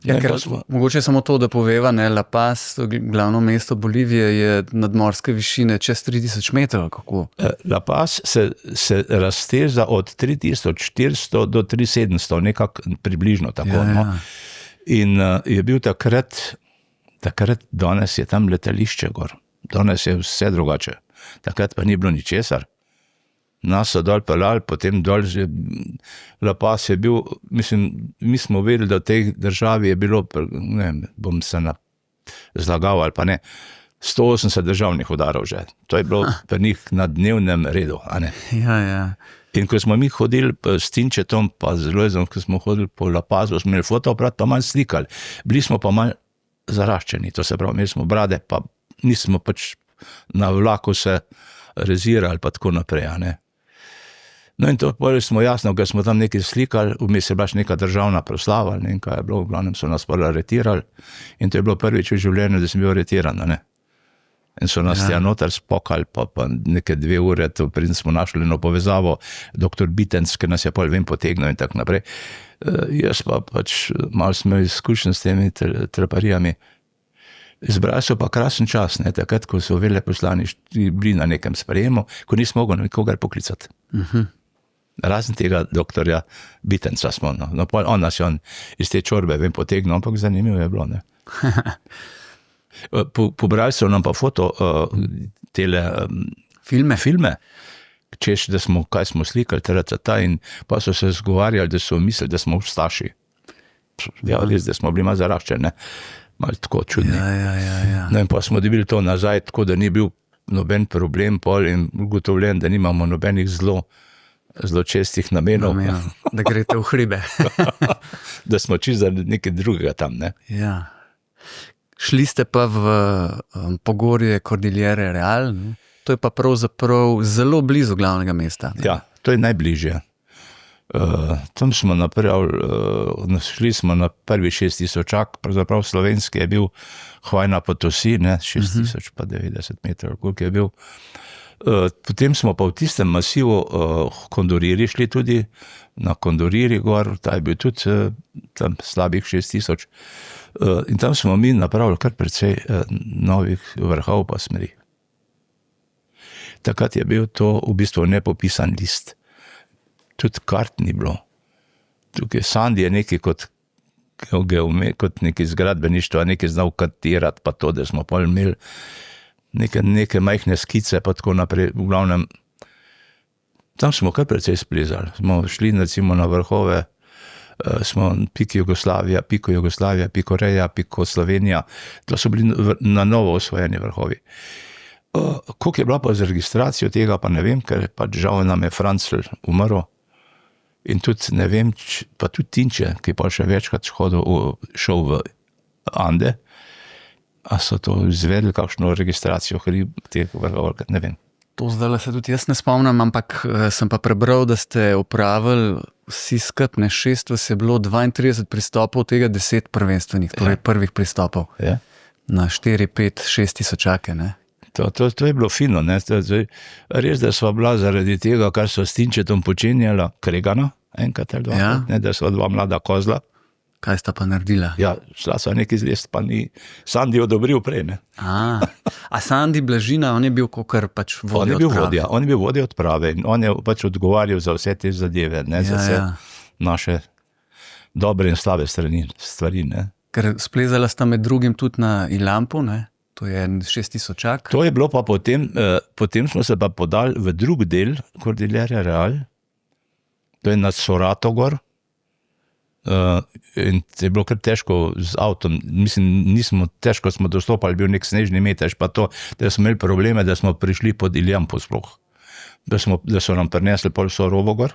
Ja, mogoče samo to, da poveva, ne, La Paz, glavno mesto Bolivije, je nadmorske višine čez 3000 metrov, kako? La Paz se razteza od 3400 do 3700, nekako približno tako. Ja. No? In je bil takrat, danes je tam letališče gor, danes je vse drugače, takrat pa ni bilo ničesar. Nas so dol pelali, potem dol že La Paz je bil, mislim, mi smo vedeli, da v tej državi je bilo, ne vem, bom se zlagal ali pa ne, 180 državnih udarov že. To je bilo pri njih na dnevnem redu, a ne? Ja. In ko smo mi hodili s Tinčetom, pa z Lojzom, ko smo hodili po La Pazu, smo imeli fotoaparat, pa malo slikali. Bili smo pa malo zaraščeni, to se pravi, imeli smo brade, pa nismo pač na vlaku se rezirali, pa tako naprej, a ne? No in to smo jasno, ker smo tam nekaj slikali, vmes je bila še neka državna proslava, ne vem kaj je bilo, v glavnem so nas aretirali in to je bilo prvič v življenju, da sem bil aretiran, ne. In so nas tja noter spokali, pa neke 2 ure, preden smo našli eno povezavo, doktor Bitenc, ki nas je pol ven potegnil in tako naprej. Jaz pa pač malo sem imel izkušen s temi treparijami. Izbrali so pa krasen čas, ne, takrat, ko so veleposlani bili na nekem sprejemu, ko nismo mogli nikogar poklicati. Razen tega doktorja Bitenca smo, no, on nas je iz te čorbe ven potegnil, ampak zanimivo je bilo, ne. Pobrali so nam pa filme, češ, da smo, kaj smo slikali, in pa so se zgovarjali, da so mislili, da smo Ustaši. Ja, res, da smo bili malo zaraščeni, ne. Malo tako čudni. Ja. No in pa smo dobili to nazaj, tako da ni bil noben problem pol in ugotovljen, da nimamo nobenih zelo čestih namenov. Da greste v hribe. Da smo čisto nekaj drugega tam, ne. Ja. Šli ste pa v pogorje Cordillere Real, ne? To je pa pravzaprav zelo blizu glavnega mesta. Ja, to je najbližje. Tam smo šli smo na prvi 6000, pravzaprav slovenski je bil Hvajna Potosi, ne, 6090 metrov, koliko je bil. Potem smo pa v tistem masivu Kondoriri šli tudi, na Kondoriri gor, ta je bil tudi tam slabih 6000. In tam smo mi napravili kar precej novih vrhov pa smeri. Takrat je bil to v bistvu nepopisan list. Tudi kart ni bilo. Tukaj Sandi je nekaj kot nekaj zgradbeništva, nekaj znal kartirati, pa to, da smo pol imeli neke majhne skice, pa tako naprej. V glavnem, tam smo kar precej splezali. Smo šli recimo na vrhove, smo Piko Jugoslavija, Piko Reja, Piko Slovenija. To so bili na novo osvojeni vrhovi. Koliko je bila pa z registracijo tega, pa ne vem, ker pač žal nam je Francl umrl. In tudi ne vem, pa tudi Tinče, ki pa še večkrat šel v Ande, a so to izvedli kakšno registracijo teh vrhov, ne vem. To zdaj se tudi jaz ne spomnim, ampak sem pa prebral, da ste opravili vsi skupaj 6, vas je bilo 32 pristopov, tega 10 prvenstvenih, torej prvih pristopov. Ja. Na 4, 5, 6 tisočake, ne? To je bilo fino, ne? Res, da sva bila zaradi tega, kar so s Tinčetom počenjala, kregana, enkrat ali dva, ne, da sva dva mlada kozla. Kaj sta pa naredila? Ja, šla sva nekaj zlest, pa ni Sandi odobril prej, ne. A Sandi Blažina, on je bil kakor pač vodja odprave? On je bil vodja odprave in on je pač odgovarjal za vse te zadeve, ne, za vse naše dobre in slabe stvari, ne. Ker splezala sta med drugim tudi na Ilampu, ne? To je 6000. To je bilo pa potem smo se pa podali v drug del Cordillera Real, to je nad Sorato gor, in je bilo kar težko z avtom, mislim, težko smo dostopali, bil nek snežni metež, pa to, da smo imeli probleme, da smo prišli pod Iljampo sploh, da so nam prinesli pol Sorovo gor.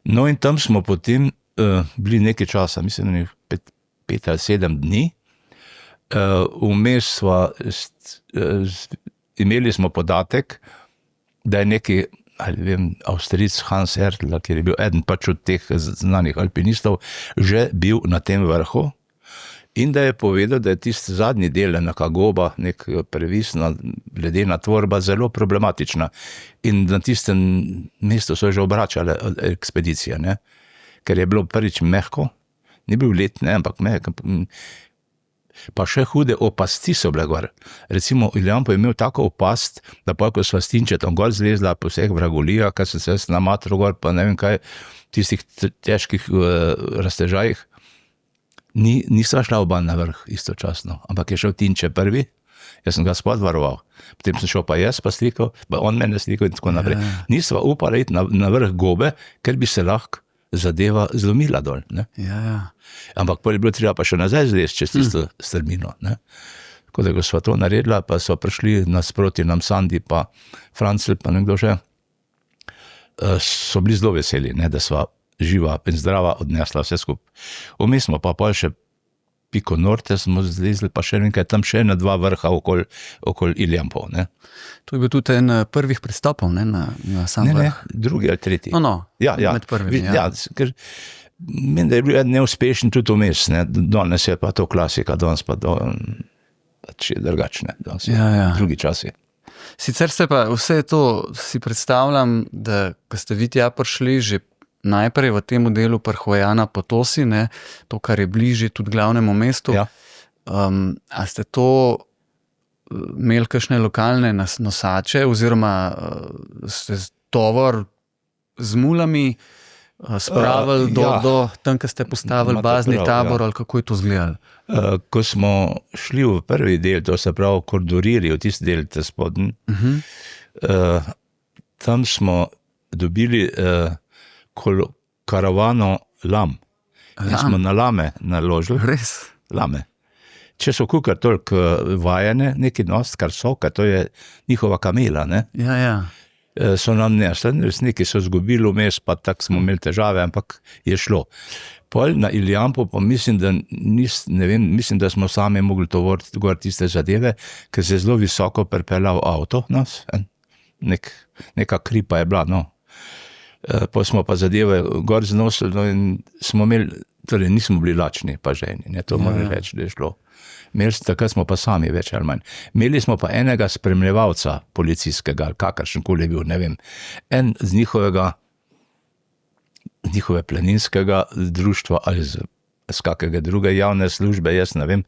No in tam smo potem bili nekaj časa, mislim, 5 ali 7 dni, vmes imeli smo podatek, da je neki, ali vem, Avstrijec Hans Hertl, ki je bil eden pač od teh znanih alpinistov, že bil na tem vrhu in da je povedal, da je tisti zadnji del, neka goba, nek previsna ledena tvorba, zelo problematična in na tistem mestu so že obračale ekspedicije, ne? Ker je bilo prvič mehko, ni bil led, ne, ampak mehko. Pa še hude opasti so bile gor. Recimo, Iljampo je imel tako opast, da pa ko sva s Tinčetom gor zlezla po vseh vragolijah, kar sem se namatral gor, pa ne vem kaj, tistih težkih raztežajih, nisva šla oba na vrh istočasno, ampak je šel Tinče prvi, jaz sem ga spod varoval, potem sem šel pa jaz pa slikal, pa on mene slikal in tako naprej. Nisva upala iti na vrh gobe, ker bi se lahko zadeva zlomila dol, ne. Ampak pol je bilo treba pa še nazaj zlesti čez tisto strmino, ne. Tako da ko sva to naredila, pa so prišli nasproti nam Sandi pa Francl, pa nekdo še, so bili zelo veseli, ne, da sva živa in zdrava odnesla vse skupaj. Vmes smo pa pol še Piko Norte smo zlezli, pa še nekaj, tam še ena 2 vrha okoli Iljampov, ne. To je bil tudi en prvih pristopov, ne, na sam vrh. Ne, drugi ali tretji. Ja, med prvimi, ja. Ker meni, da je bil neuspešen tudi vmes, ne, danes je pa to klasika, danes pa pač je drugačne, danes je drugi časi. Sicer se pa vse to si predstavljam, da ko ste vi tja prišli, že najprej v tem delu Hvajana Potosi, ne, to, kar je bližje tudi glavnemu mestu. Ja. A ste to imeli kakšne lokalne nosače, oziroma ste tovor z mulami spravili do tam, ko ste postavili bazni tabor, ali kako je to izgledalo? Ko smo šli v prvi del, to se pravi Kordoriri, v tisti del te spodnji, tam smo dobili karavano lam. In smo na lame naložili. Res? Lame. Če so kukar toliko vajene, neki nost, kar so, ker to je njihova kamela, ne? So nam nesli, neki so zgubili vmes, pa tako smo imeli težave, ampak je šlo. Pol na Iljampu pa mislim, da smo sami mogli tovoriti gor tiste zadeve, ker se je zelo visoko pripeljal avto nas, neka kripa je bila, no. Pa smo pa zadeve gor znosili, no, in smo imeli, torej nismo bili lačni, pa ženi, ne, to moram reči, da je šlo. Takrat smo pa sami več ali manj. Imeli smo pa enega spremljevalca policijskega, ali kakršenkoli je bil, ne vem, en z njihove planinskega društva ali z kakega druge javne službe, jaz ne vem,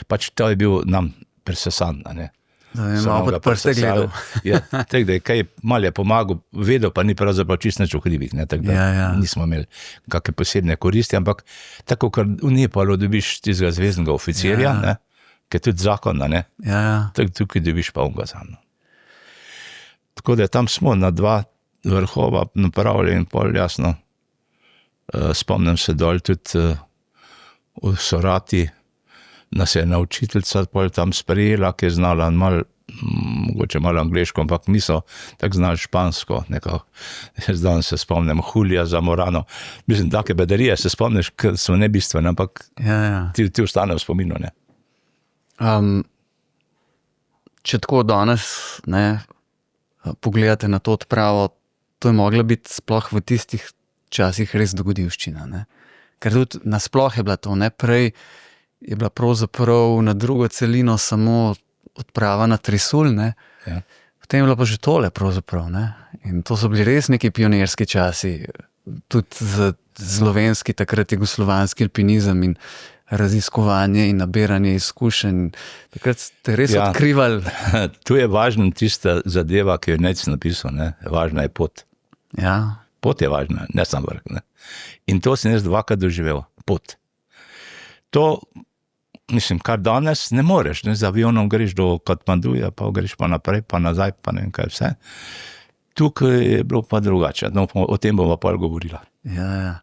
pač to je bil nam presesan, ne. Da je malo pod prste gledal. Ja, tako da je kaj malo je pomagal, vedel pa ni pravzaprav čisto nič o hribih, ne, tako da nismo imeli kakšne posebne koristi, ampak tako, ker v Nepalu dobiš tistega zveznega oficirja, ne, ki je tudi zakon, ne, tako tukaj dobiš pa onga sam. Tako da tam smo na 2 vrhova napravili in pol jasno, spomnim se dol tudi v Sorati, nas je ena učiteljica pol tam sprejela, ki je znala mogoče malo angleško, ampak niso tako znali špansko, nekako. Jaz danes se spomnim Julija Zamorano. Mislim, take bedarije se spomniš, ki so nebistvene, ampak ti ostane v spominu, ne. Če tako danes, ne, pogledate na to odpravo, to je mogla biti sploh v tistih časih res dogodivščina, ne. Ker tudi nasploh je bila to, ne, prej je bila pravzaprav na drugo celino samo odprava na Trisul, ne, potem je bila pa že tole pravzaprav, ne, in to so bili res neki pionirski časi, tudi za slovenski takrat jugoslovanski alpinizem in raziskovanje in nabiranje izkušenj, takrat ste res odkrivali. Tu je važna tista zadeva, ki jo je Nec napisal, ne, važna je pot. Ja. Pot je važna, ne samo vrh, ne. In to sem jaz 2krat doživel, pot. To, mislim, kar danes ne moreš, ne, z avionom greš do Katmanduja, pa greš pa naprej, pa nazaj, pa ne vem kaj vse. Tukaj je bilo pa drugače, no, o tem bomo pa govorila. Ja.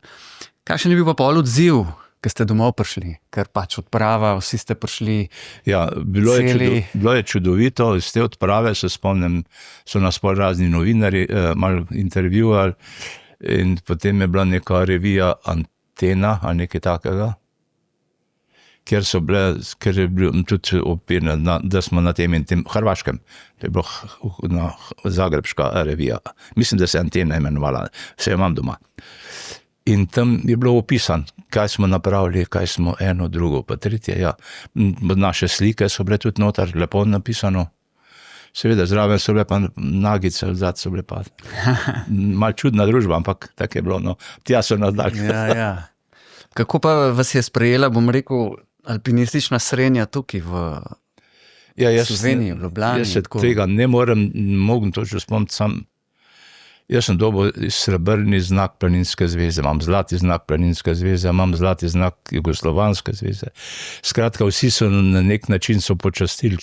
Kakšen je bil pa pol odziv, ko ste domov prišli? Ker pač odprava, vsi ste prišli. Ja, bilo je čudovito, iz te odprave se spomnim, so nas pol razni novinari malo intervjuvali in potem je bila neka revija Antena ali nekaj takega, ker je bil tudi opirno, da smo na tem in tem Hrvaškem, to je bila zagrebška revija. Mislim, da se Antena imenovala, vse imam doma. In tam je bilo opisan, kaj smo napravili, kaj smo eno, drugo, pa tretje, ja. Naše slike so bile tudi noter, lepo napisano. Seveda, zraven so bile pa nagice, vzad so bile pa malo čudna družba, ampak tako je bilo, no. Tja so nas dali. Ja. Kako pa vas je sprejela, bom rekel, alpinistična srenja tukaj v Sloveniji, v Ljubljani? Jaz se tega ne mogem točno spomniti, jaz sem dobil srebrni znak Planinske zveze, imam zlati znak Planinske zveze, imam zlati znak Jugoslovanske zveze. Skratka, vsi so na nek način so počastili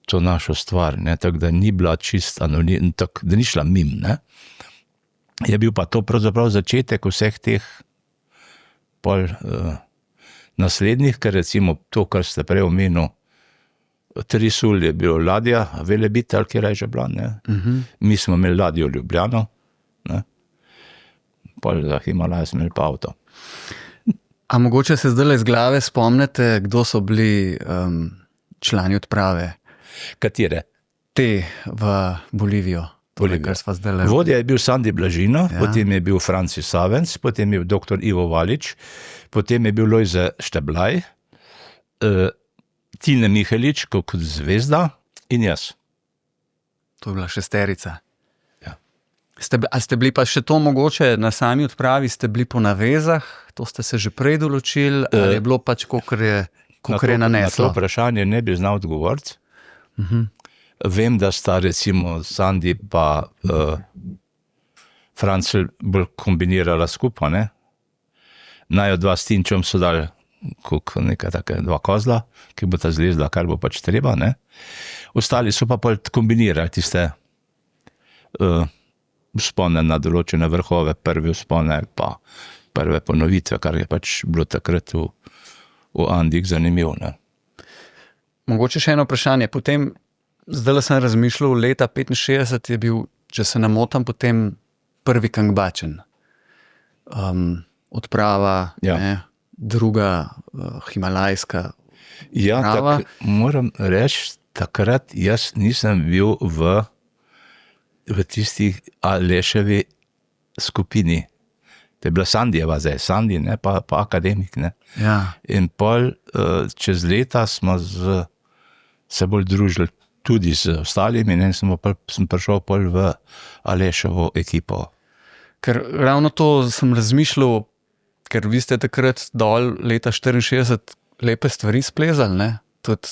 to našo stvar, ne, tako da ni bila čist anonim, tako da ni šla mim, ne. Je bil pa to pravzaprav začetek vseh teh pol naslednjih, ker recimo to, kar ste prej omenil, Trisul je bil ladja, Velebit, ali kjer je že bila, ne. Mi smo imeli ladjo Ljubljano, ne. Pol za Himalaje smo imeli pa avto. A mogoče se zdaj iz glave spomnite, kdo so bili člani odprave? Katere? Te v Bolivijo. Vodja je bil Sandi Blažino, potem je bil Francis Savenc, potem je bil dr. Ivo Valič, potem je bil Lojze Šteblaj, Tine Mihelič kot zvezda in jaz. To je bila šesterica. Ja. A ste bili pa še to mogoče na sami odpravi, ste bili po navezah, to ste se že prej določili, ali je bilo pač, kakor je naneslo? Na to vprašanje ne bi znal odgovoriti. Vem, da sta recimo Sandi pa Francel bolj kombinirala skupaj, ne. Naju 2 s Tinčom so dali nekaj take 2 kozla, ki bo ta zlezla, kar bo pač treba, ne. Ostali so pa pol kombinirali tiste vzpone na določene vrhove, prvi vzpone pa prve ponovitve, kar je pač bilo takrat v Andih zanimivo, ne. Mogoče še eno vprašanje. Potem, zdaj sem razmišljal, leta 65 je bil, če se ne motim, potem prvi Kangbačen. Odprava, ne, druga himalajska odprava. Ja, moram reči, takrat jaz nisem bil v tisti Aleševi skupini. To je bila Sandijeva zdaj, Sandi, ne, pa Akademik. Ne. Ja. In pol čez leta smo se bolj družili tudi z ostalimi in sem prišel pol v Aleševo ekipo. Ker ravno to sem razmišljal, ker vi ste takrat dol leta 64 lepe stvari splezali, ne? Tudi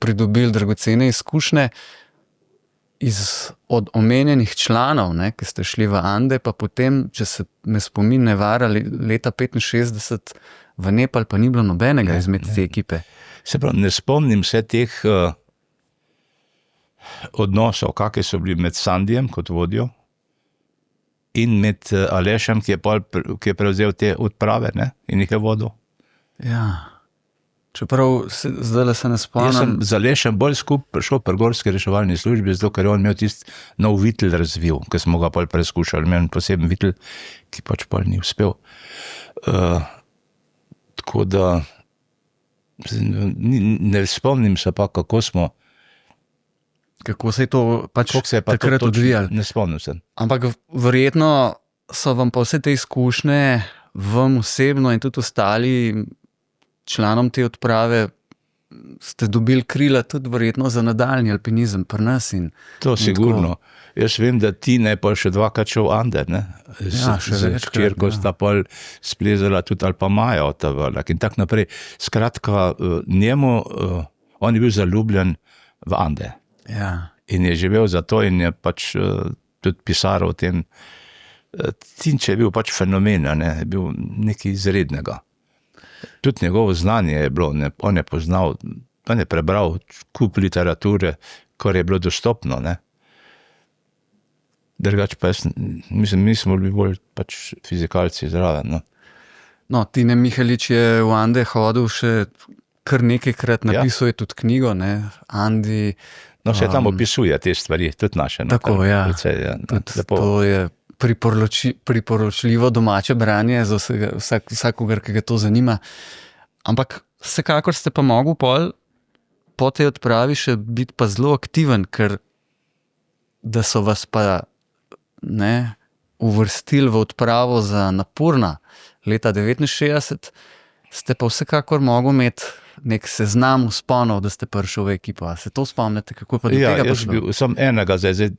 pridobili dragocene izkušnje od omenjenih članov, ne, ki ste šli v Ande, pa potem, če se me spomin ne vara, leta 65 v Nepal pa ni bilo nobenega izmed te ekipe. Se pravi, ne spomnim se teh odnosov, kakve so bili med Sandijem kot vodjo in med Alešem, ki je prevzel te odprave, ne, in jih je vodil. Ja. Čeprav zdaj se ne spomnim. Jaz sem z Alešem bolj skupaj prišel pri gorski reševalni službi, zato ker je on imel tisti nov vitel razvil, ki smo ga pol preskušali. Imel poseben vitel, ki pač pol ni uspel. Tako da ne spomnim se pa, kako se je to pač takrat odvijalo. Ne spomnim se. Ampak verjetno so vam pa vse te izkušnje, vam osebno in tudi ostali članom te odprave, ste dobili krila tudi verjetno za nadaljnji alpinizem pri nas. To sigurno. Jaz vem, da ti ne pa še dvakrat šel Ande, ne? Ja, še večkrat. Hčerko sta pol splezala tudi ali pa Maja od Tavrlak in tak naprej. Skratka, njemu, on je bil zaljubljen v Ande. Ja. In je živel za to in je pač tudi pisal o tem. Tinče je bil pač fenomen, ne? Je bil nekaj izrednega. Tudi njegovo znanje je bilo, on je poznal, on je prebral kup literature, kar je bilo dostopno, ne. Drugače pa jaz, mislim, mi smo bili bolj pač fizikalci zraven, no. No, Tine Mihalič je v Ande hodil še kar nekajkrat, napisal je tudi knjigo, ne, Andi. No, se tam opisuje te stvari, tudi naše. No, tako, ja. Precej, ja, tudi to je priporočljivo domače branje za vsakogar, ki ga to zanima. Ampak vsekakor ste pa mogli po tej odpravi še biti pa zelo aktiven, ker da so vas pa uvrstili v odpravo za Napurna leta 69, ste pa vsekakor mogli imeti nek seznam vzponov, da ste prišel v ekipo. A se to spomnite, kako pa do tega prišlo? Ja, jaz bil sam enega, zdaj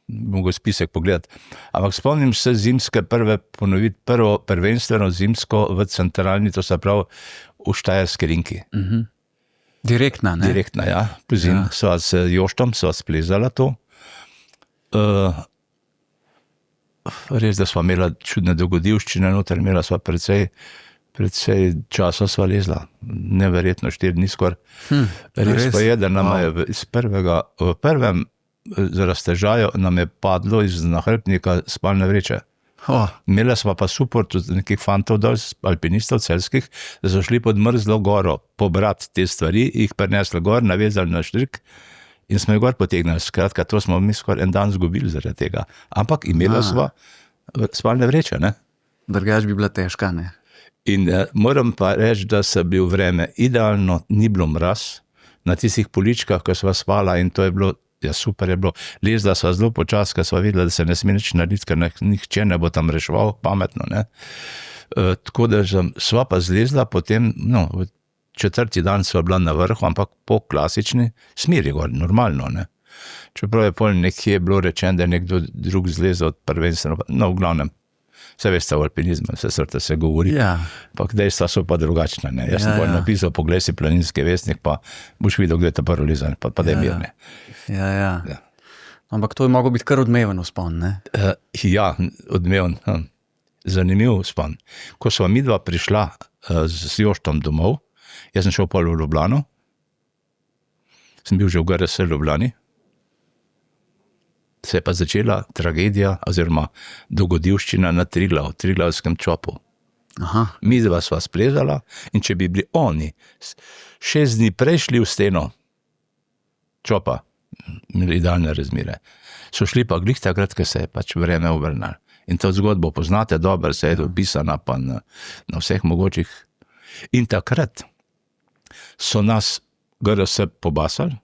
mogo spisek pogledati. Ampak spomnim se zimske prvo prvenstveno zimsko v centralni, to se pravi v Štajerski rinki. Direktna, ne? Direktna, ja. Pozim, sva s Joštom, sva splezala to. Res, da sva imela čudne dogodivščine noter, imela sva precej časa sva lezla. Neverjetno, 4 dni skoraj. Res pa je, da nam je v prvem raztežaju nam je padlo iz nahrbtnika spalne vreče. Imela sva pa suport od nekih fantov dol, alpinistov celskih, da so šli pod mrzlo goro pobrati te stvari, jih prinesli gor, navezali na štrik in smo jih gor potegnili. Skratka, to smo mi skoraj en dan zgubili zaradi tega. Ampak imela sva spalne vreče, ne? Drugač bi bila težka, ne? In moram pa reči, da se bil vreme idealno, ni bilo mraz, na tistih poličkah, ko sva spala in to je bilo, ja, super je bilo. Lezla sva zelo počas, ker sva videla, da se ne sme nič narediti, ker nihče ne bo tam reševal, pametno, ne. Tako da sva pa zlezla, potem, v 4. dan sva bila na vrhu, ampak po klasični smeri gor, normalno, ne. Čeprav je pol nekje bilo rečeno, da je nekdo drug zlezel od prvenstveno, v glavnem, vse veste v alpinizmu, vse srte se govori, ampak dejstva so pa drugačne, ne. Jaz sem bolj napisal, poglej si Planinski vestnik, pa boš videl, kde je ta prvo lezanje, pa da je mirne. Ja. Ampak to je mogel biti kar odmeven vzpon, ne? Ja, odmeven, zanimiv vzpon. Ko sva midva prišla z Joštom domov, jaz sem šel pol v Ljubljano, sem bil že v GRS Ljubljani, se je pa začela tragedija oziroma dogodivščina na Triglavskem čopu. Midva sva splezala in če bi bili oni 6 dni prešli v steno čopa, imeli idealne razmere, so šli pa glih takrat, ker se je pač vreme obrnalo. In to zgodbo poznate dobro, se je dopisana pa na vseh mogočih. In takrat so nas GRS pobasali,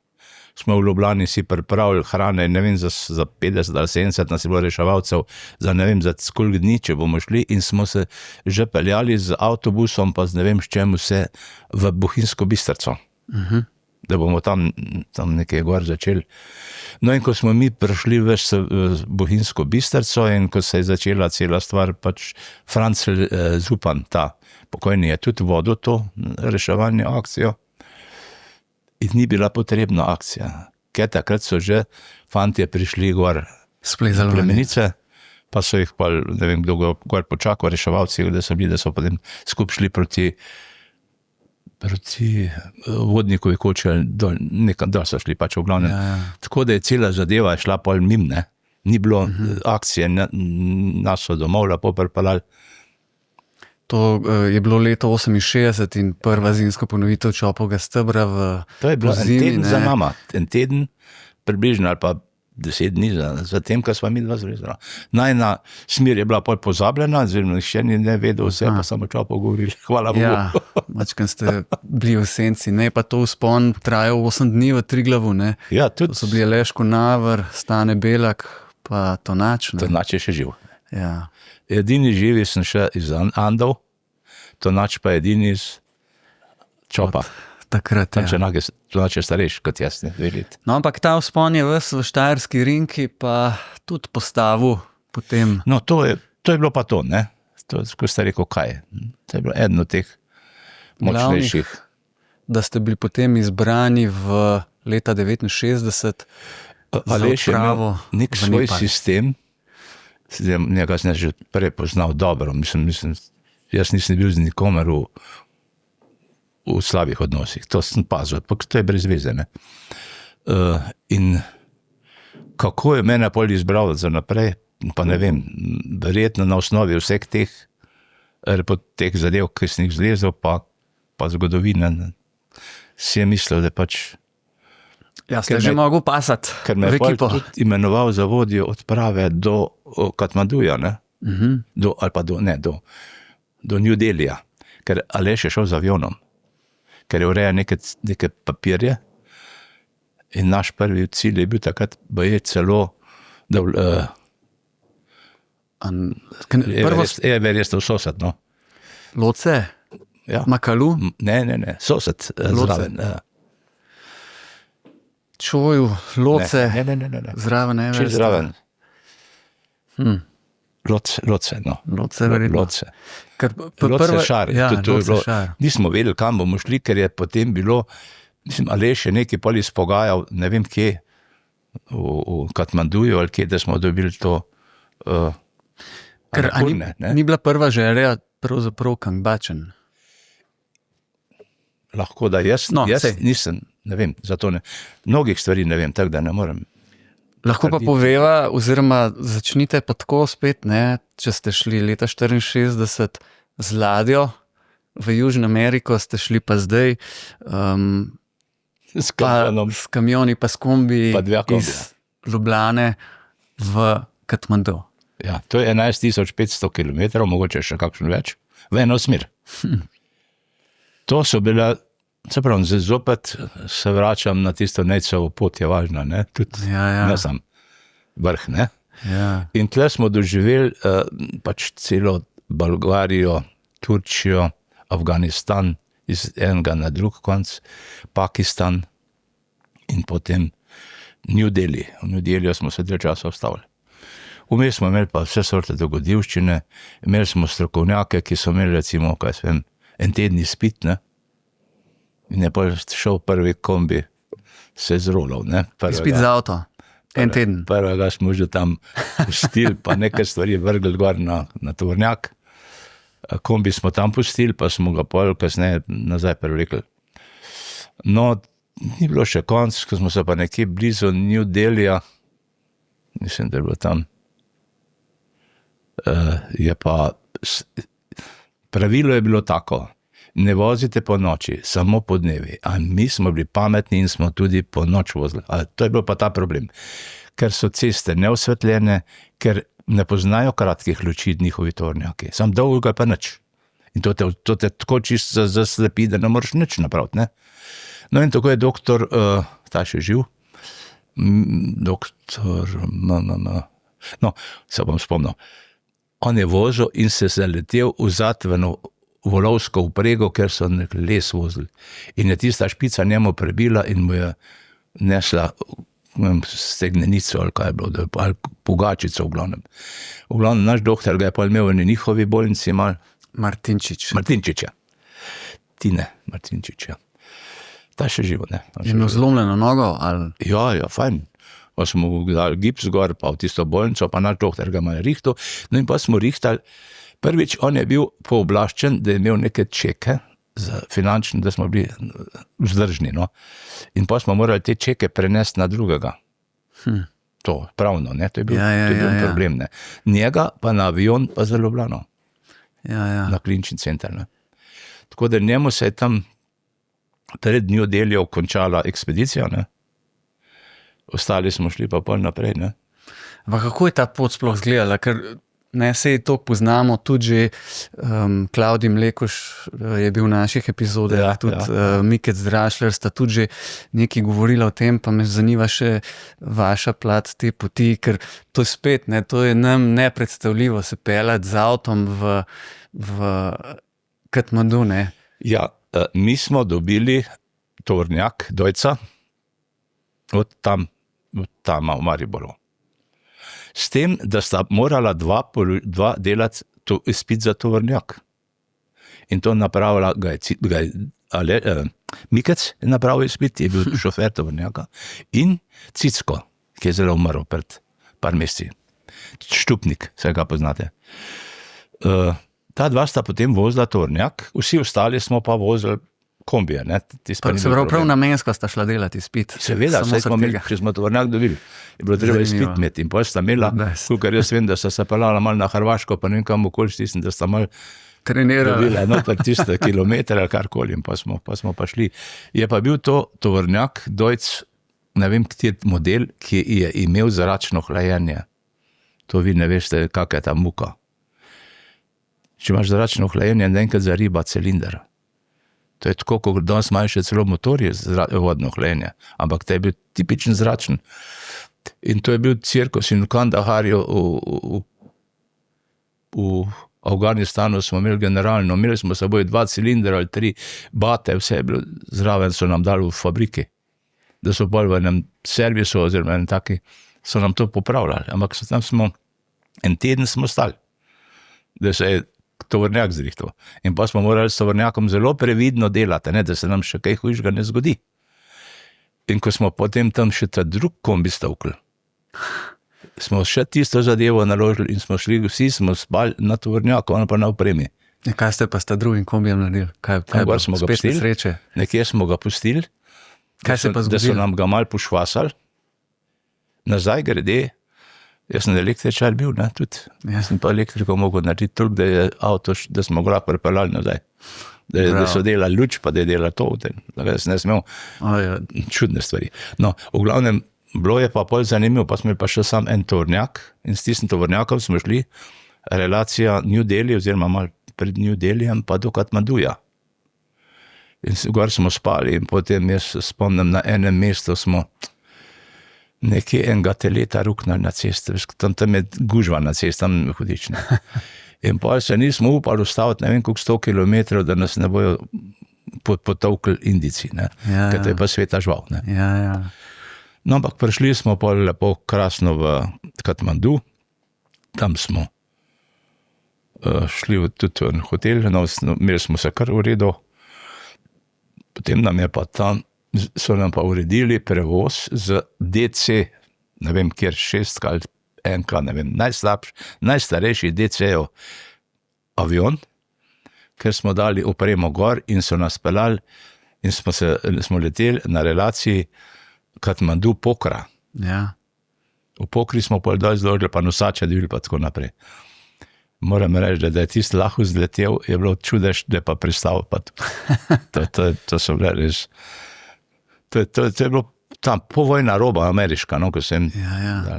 smo v Ljubljani si pripravili hrane, ne vem, za 50 ali 70 nas je bilo reševalcev, za ne vem, za koliko dni, če bomo šli, in smo se že peljali z avtobusom, pa z ne vem s čem vse, v Bohinjsko Bistrico. Da bomo tam nekaj gor začeli. No in ko smo mi prišli v Bohinjsko Bistrico in ko se je začela cela stvar, pač Francel Zupan, ta pokojni, je tudi vodil to reševalno akcijo in ni bila potrebna akcija. Ker takrat so že fantje prišli gor Splezali plemenice, pa so jih pa, ne vem, kdo gor počakal, reševalci, da so potem skupaj šli proti Vodnikovi koči, nekam dol so šli pač v glavnem. Ja. Tako da je cela zadeva šla pol mim, ne. Ni bilo akcije, nas so domov lepo pripeljali. To je bilo leto 68 in prva zimska ponovitev Čopovega stebra v To je bilo pozimi, en teden ne. za nama, en teden približno ali pa 10 dni za tem, ko sva mi dva zrezala. Najna smer je bila pol pozabljena, oziroma še ni ne vedel vse, pa samo Čopov govorili, hvala Bogu. Ja, mačkam ste bili v senci, ne, pa to vzpon trajal 8 dni v Triglavu, ne. Ja, To tudi so bili Leško Navr, Stane Belak, pa Tonač, ne. Tonač je še živ. Ja. Edini živi sem še iz Andov, Tonač pa edini iz Čopa. Takrat, Tonač je starejši kot jaz, ne, 2 leti. No, ampak ta vzpon je ves v Štajerski rinki pa tudi postavil potem. No, to je bilo pa to, ne. To, ko ste rekel, kaj. To je bilo eno od teh močnejših. Da ste bili potem izbrani v leta 69 Aleš je imel nek v svoj Nepal. sistem, njega sem že prej poznal dobro, mislim, jaz nisem bil z nikomer v slabih odnosih, to sem pazil, pa to je brez veze, ne. In kako je mene pol izbral za naprej, pa ne vem, verjetno na osnovi vseh teh zadev, ki sem jih zlezel, pa zgodovine, ne. Si je mislil, da pač Ja, ste že mogel pasati ker me v je pol ekipo. tudi imenoval za vodjo odprave do Katmanduja, ne? Do New Delhija, ker Aleš je šel z avionom, ker je urejal neke papirje in naš prvi cilj je bil takrat baje celo Everest v sosed, no. Loce, Ja. Makalu, Ne, sosed zraven. Čoju, Loce, Ne. zraven Če Everesta. zraven. Loce, no. Loce, verjetno. Loce. Ker Loce Šar. Ja, To je Loce bilo, Šar. nismo vedeli, kam bomo šli, ker je potem bilo, mislim, Aleš je nekaj pol izpogajal, ne vem kje, v Katmanduju ali kje, da smo dobili to Ker Annapurne, ne. ni bila prva želja pravzaprav Kangbačen. Lahko da jaz sej. nisem, ne vem, zato ne, mnogih stvari ne vem, tako da ne morem. Lahko pa Trditi. poveva, oziroma začnite pa tako spet, ne, če ste šli leta 64 z ladjo v Južno Ameriko, ste šli pa zdaj S pa kamionom. s kamioni, pa s kombi Pa 2 kombija. iz Ljubljane v Katmandu. Ja, to je 11.500 km, mogoče še kakšen več, v eno smer. To so bile, se pravi, zdaj zopet se vračam na tisto Nejcovo pot, je važna, ne, tudi Ja. ne sam vrh, ne. Ja. In tle smo doživeli pač celo Bolgarijo, Turčijo, Afganistan, iz enega na drug konc, Pakistan in potem New Delhi. V New Delhiju smo se 2 časa ustavili. Vmes smo imeli pa vse sorte dogodivščine, imeli smo strokovnjake, ki so imeli recimo, kaj vem, en teden izpit, ne. In je pa šel prvi kombi, se zrolal, ne. Izpit za avto. En teden. Prvega smo že tam pustili, pa nekaj stvari vrgli gor na tovornjak. Kombi smo tam pustili, pa smo ga pol kasneje nazaj prevlekli. No, ni bilo še konc, ko smo se pa nekje blizu New Delhija, mislim, da je bilo tam, je pa, pravilo je bilo tako, ne vozite po noči, samo po dnevi. A mi smo bili pametni in smo tudi po noč vozili. A to je bil pa ta problem. Ker so ceste neosvetljene, ker ne poznajo kratkih luči njihovi tovornjaki. Sam dolgo pa nič. In to te tako čisto zaslepi, da ne moreš nič napraviti, ne. No in tako je doktor, ta še živ, Doktor, no, se bom spomnil. On je vozil in se zaletel v zatveno volovsko vprego, ker so nek les vozili. In je tista špica njemu prebila in mu je nesla stegnenico ali kaj je bilo, ali pogačico v glavnem. V glavnem, naš doktor ga je pa imel v njihovi bolnici mal. Martinčiča. Tine Martinčiča. Ta še živo, ne. Je imel zlomljeno nogo, ali? Ja, fajn. Pa smo mu dali gips gor, pa v tisto bolnico, pa naš doktor ga malo rihtal. No in pa smo rihtali. Prvič, on je bil pooblaščen, da je imel neke čeke za finančne, da smo bili vzdržni, no. In pa smo morali te čeke prenesti na drugega. To, pravno, ne, to je bil, problem, ne. Njega pa na avion, pa za Ljubljano. Na klinični center, ne. Tako da njemu se je tam pred New Delhijo končala ekspedicija, ne. Ostali smo šli pa pol naprej, ne. Pa kako je ta pot sploh izgledala? Ker ne, sej to poznamo, tudi že Klavdij Mlekuš je bil v naših epizodah, tudi Mikec Drašler sta tudi že nekaj govorila o tem, pa me zanima še vaša plat te poti, ker to je spet, ne, to je nam nepredstavljivo se peljati z avtom v Katmandu, ne. Ja, mi smo dobili tovornjak Dojca od tam v Mariboru. S tem, da sta morala dva delati izpit za tovornjak. In to napravila Mikec je napravil izpit, je bil šofer tovornjaka, in Cicko, ki je zelo umrl pred par meseci. Štupnik, se ga poznate. Ta dva sta potem vozila tovornjak, vsi ostali smo pa vozili kombije. Ne? Se prav namensko sta šla delati izpit. Seveda, saj smo imeli, če smo tovornjak dobili. Je bilo treba izpit imeti in potem sta imela, kolikor jaz vem, da sta se pelala malo na Hrvaško, pa ne vem kam okoli stisniti, da sta malo trenirali. Dobila noter tiste kilometre ali karkoli in pa smo pa šli. Je pa bil to tovornjak Dojc, ne vem, kateri model, ki je imel zračno hlajenje. To vi ne veste, kak je ta muka. Če imaš zračno hlajenje, enkrat zariba cilinder. To je tako, kot danes imajo še celo motorje vodno hlajenje, ampak to je bil tipičen zračen. In to je bil cirkus in v Kandaharju v Afganistanu smo imeli generalno, imeli smo s seboj 2 cilindra ali 3 bate, vse je bilo zraven, so nam dali v fabriki, da so bolj v enem servisu oziroma enem taki, so nam to popravljali, ampak tam smo, en teden smo stali, da se je tovornjak zrihtal. In pa smo morali s tovornjakom zelo previdno delati, ne, da se nam še kaj hujšega ne zgodi. In ko smo potem tam še ta drug kombi stavkli, smo še tisto zadevo naložili in smo šli, vsi smo spali na tovornjaku, on pa na opremi. Kaj ste pa s ta drugim kombijem naredili? Kaj smo ga pustili, sreče? Nekje smo ga pustili, da so nam ga malo pošvasali, nazaj grede. Jaz sem električar bil, ne, tudi. Jaz sem pa elektriko mogel narediti toliko, da je avto, da smo ga lahko pripeljali nazaj. Da so delali luč, pa da je delali to. Da sem ne smel čudne stvari. No, v glavnem, bilo je pa pol zanimivo, pa smo imeli pa še sam en tovornjak in s tistim tovornjakom smo šli relacija New Delhi, oziroma malo pred New Delhijem, pa do Katmanduja. In gor smo spali in potem jaz spomnim, na enem mestu smo nekje enega teleta ruknali na cesti, tam je gužva na cesti, tam hudič. In pa se nismo upali ustaviti, ne vem koliko 100 kilometrov, da nas ne bojo potovkli Indici, ne, ker to je pa sveta žival. No, ampak prišli smo pa lepo krasno v Katmandu, tam smo šli tudi v hotel, no, imeli smo se kar v redu, potem nam je pa tam so nam pa uredili prevoz z DC, ne vem, kjer 6 ali 1, ne vem, najstarejši DC-ov avion, ker smo dali opremo gor in so nas peljali in smo leteli na relaciji Katmandu-Pokra. Ja. V Pokri smo pol dol zložili, pa nosače dobili pa tako naprej. Moram reči, da je tisti lahko zletel, je bilo čudež, da je pa pristal. To so bile res... To je bilo tam povojna roba ameriška, no, ko sem... Ja.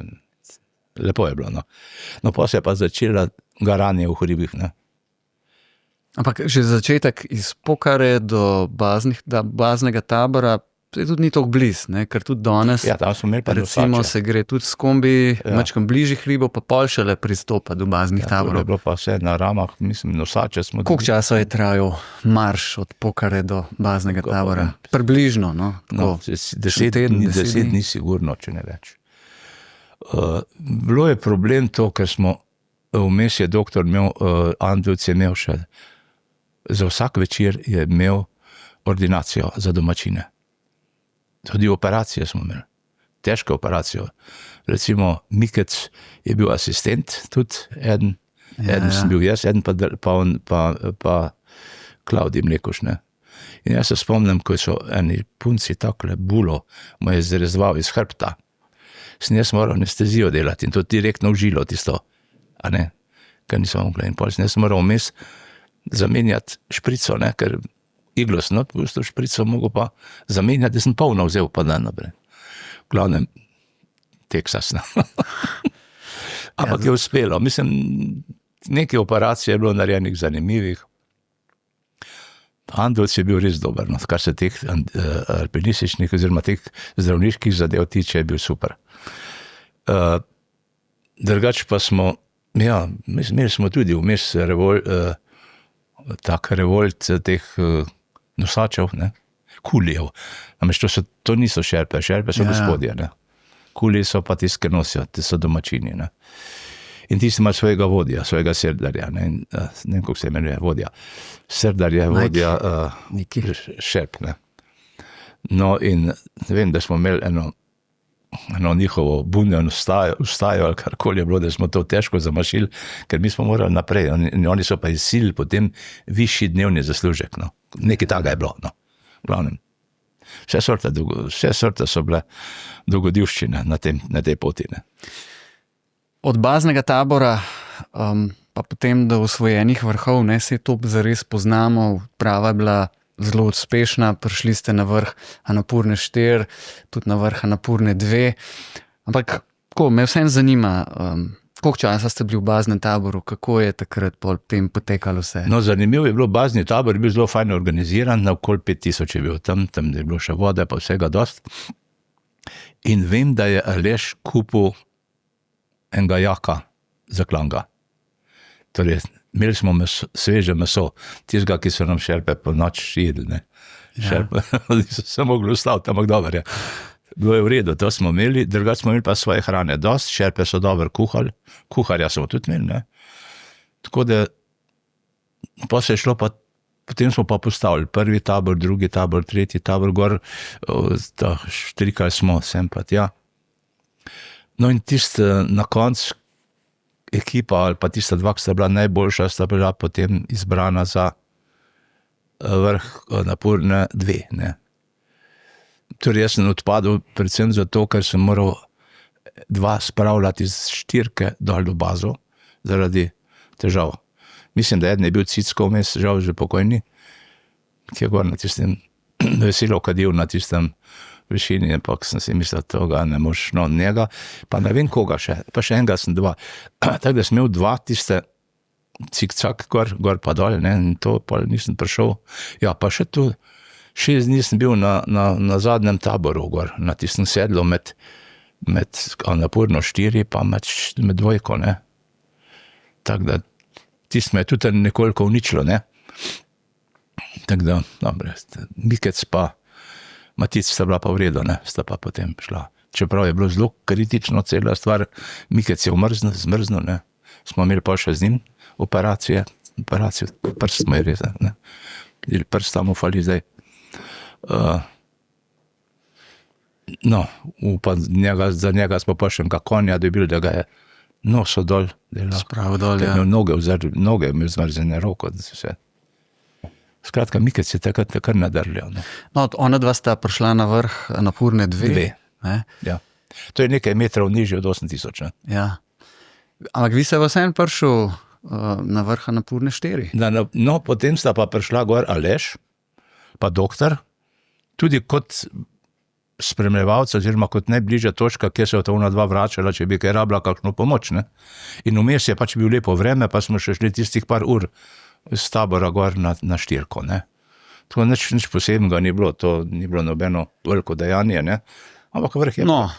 Lepo je bilo, no. No, pa se je pa začela garanje v hribih, ne. Ampak že začetek iz Pokare do baznega tabora tudi ni tako blizu, ker tudi danes, Ja, tam smo imeli pa recimo, nosače. se gre tudi s kombi, mačkam bližjih hribov, pa pol šele pristopa do baznih To je taborov. bilo pa vse na ramah, mislim, nosače smo. Koliko časa je trajal marš od Pokare do baznega tabora? Približno, no? No, Tako, 10 teden, dni, 10 10 dni sigurno, če ne več. Bilo je problem to, ker smo, vmes je doktor imel, Andovc je imel še, za vsak večer je imel ordinacijo za domačine. Tudi operacije smo imeli, težke operacije. Recimo Mikec je bil asistent, tudi eden sem bil jaz, eden pa Klavdij Mlekuš, ne. In jaz se spomnim, ko so eni punci takole bulo, mu je zrezval iz hrbta. Sem jaz moral anestezijo delati in to direktno v žilo tisto, a ne, ker nisem mogla. In pol sem jaz moral vmes zamenjati šprico, ne, ker iglo sem not pustil šprico, mogel pa zamenjati, da sem polno vzel pa dan naprej. V glavnem, Teksas, ne. Ampak je uspelo. Mislim, nekaj operacij je bilo narejenih zanimivih. Andovc je bil res dober, no, kar se teh alpinističnih oziroma teh zdravniških zadev tiče, je bil super. Drugač pa smo, ja, imeli smo tudi vmes tak revolt teh nosačev, ne, kulijev. Namreč to niso šerpe so gospodje, ne. Kuliji so pa tisti, ki nosijo, ti so domačini, ne. In tisti ima svojega vodja, svojega serdarja, ne, in, ne vem, kako se imenuje vodja. Serdar je vodja šerp, ne. No, in vem, da smo imeli eno njihovo bunjeno vstajo ali karkoli je bilo, da smo to težko zamašili, ker mi smo morali naprej, in oni so pa izsilili potem višji dnevni zaslužek, no. Nekaj takega je bilo, no. V glavnem. Vse sorte so bile dogodivščine na tej poti, ne. Od baznega tabora, pa potem do osvojenih vrhov, ne, se to zares poznamo, prava je bila zelo uspešna, prišli ste na vrh Anapurne 4, tudi na vrh Anapurne 2, ampak tako, me vsem zanima, koliko časa ste bili v baznem taboru, kako je takrat potem potekalo vse? No, zanimivo je bilo, bazni tabor je bil zelo fajn organiziran, na okoli 5000 je bil tam je bilo še vode, pa vsega dost. In vem, da je Aleš kupil enega jaka za klanga. Torej, imeli smo sveže meso, tistega, ki so nam šerpe po noč jedli, ne. Šerpe, niso se mogli ustaviti, ampak dobro je. Bilo je v redu, to smo imeli, drugače smo imeli pa svoje hrane dost, šerpe so dobro kuhali, kuharja smo tudi imeli, ne. Tako da, pa se je šlo pa, potem smo pa postavili prvi tabor, drugi tabor, tretji tabor gor, štrikali smo sem pa tja. No in tisti na koncu ekipa ali pa tista dva, ki sta bila najboljša, sta bila potem izbrana za vrh Anapurne 2, ne. Torej jaz sem odpadel predvsem zato, ker sem moral dva spravljati iz štirke dol do bazo zaradi težav. Mislim, da eden je bil Cicko vmes, žal že pokojni, ki je gor na tistem veselo kadil na tistem višini, ampak sem si mislil, toga ne moš, no njega, pa ne vem koga še, pa še enega sem dva. Tako da sem imel dva tiste cik-cak gor pa dol, ne, in to pa nisem prišel. Ja, pa še tu 6 dni sem bil na zadnjem taboru gor, na tistem sedlu med Anapurno 4 pa med dvojko, ne. Tako da, tisto me je tudi nekoliko uničilo, ne. Tako da, dobro, Mikec pa Matic sta bila pa v redu, ne, sta pa potem šla. Čeprav je bilo zelo kritično cela stvar, Mikec je zmrznil, ne. Smo imeli pa še z njim operacijo, prst smo je rezali, ne. Prst tam ufali zdaj. No, za njega smo pa še enega konja dobili, da ga je noso dol delal. Spravo dol, ja. Noge imel zmrzene roko, da se vse. Skratka, Mikec je takrat kar nadrljal. No, ona dva sta prišla na vrh Anapurne 2. Ne? Ja. To je nekaj metrov nižje od 8000. Ne? Ja. Ampak vi ste vseeno prišel na vrh Anapurne 4. No, potem sta pa prišla gor Aleš, pa doktor, tudi kot spremljevalca, oziroma kot najbližja točka, kjer se je ona dva vračala, če bi kaj rabila kakšno pomoč. Ne? In vmes je pač bil lepo vreme, pa smo še šli tistih par ur z tabora gor na štirko, ne. To nič posebnega ni bilo, to ni bilo nobeno veliko dejanje, ne? Ampak vrh je. No,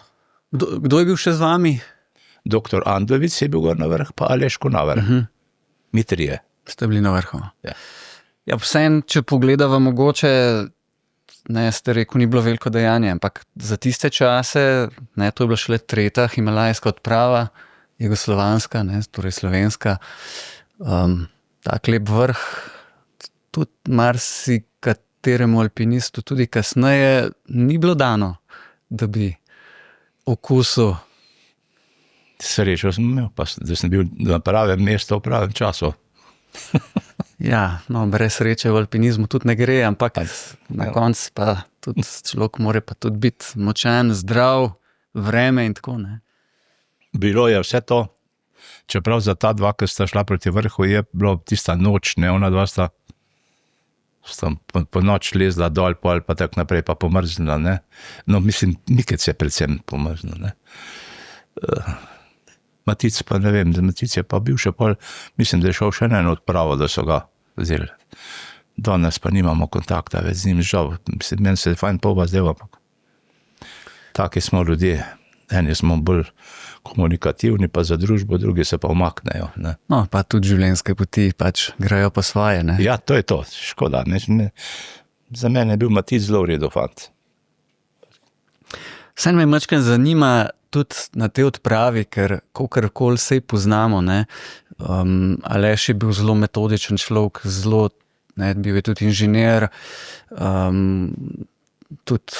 kdo je bil še z vami? Doktor Andovic je bil gor na vrh, pa Aleš Konaver. Mi trije. Ste bili na vrhu. Ja. Ja, vsem, če pogledava mogoče, ne, ste rekel, ni bilo veliko dejanje, ampak za tiste čase, ne, to je bila šele tretja himalajska odprava, jugoslovanska, ne, torej slovenska, tak lep vrh, tudi marsikateremu alpinistu, tudi kasneje, ni bilo dano, da bi okusil. Srečo sem imel, pa da sem bil na pravem mestu v pravem času. Ja, no, brez sreče v alpinizmu tudi ne gre, ampak na koncu pa tudi človek mora pa tudi biti močan, zdrav, vreme in tako, ne. Bilo je vse to, čeprav za ta dva, ki sta šla proti vrhu, je bilo tista noč, ne, ona dva sta po noč lezla dol, pol pa tak naprej, pa pomrznila, ne. No, mislim, Mikec je predvsem pomrznil, ne. Matic pa ne vem, Matic je pa bil še pol, mislim, da je šel še na eno odpravo, da so ga vzeli. Danes pa nimamo kontakta več z njim, žal, meni se je fajn zdel, ampak taki smo ljudje, eni smo bolj komunikativni pa za družbo, drugi se pa umaknejo, ne. No, pa tudi življenjske poti pač grejo po svoje, ne. Ja, to je to, škoda, ne. Za mene je bil Matic zelo v redu fant. Vse me majčkeno zanima tudi na tej odpravi, ker kakorkoli se poznamo, ne, Aleš je bil zelo metodičen človek, zelo, ne, bil je tudi inženir, tudi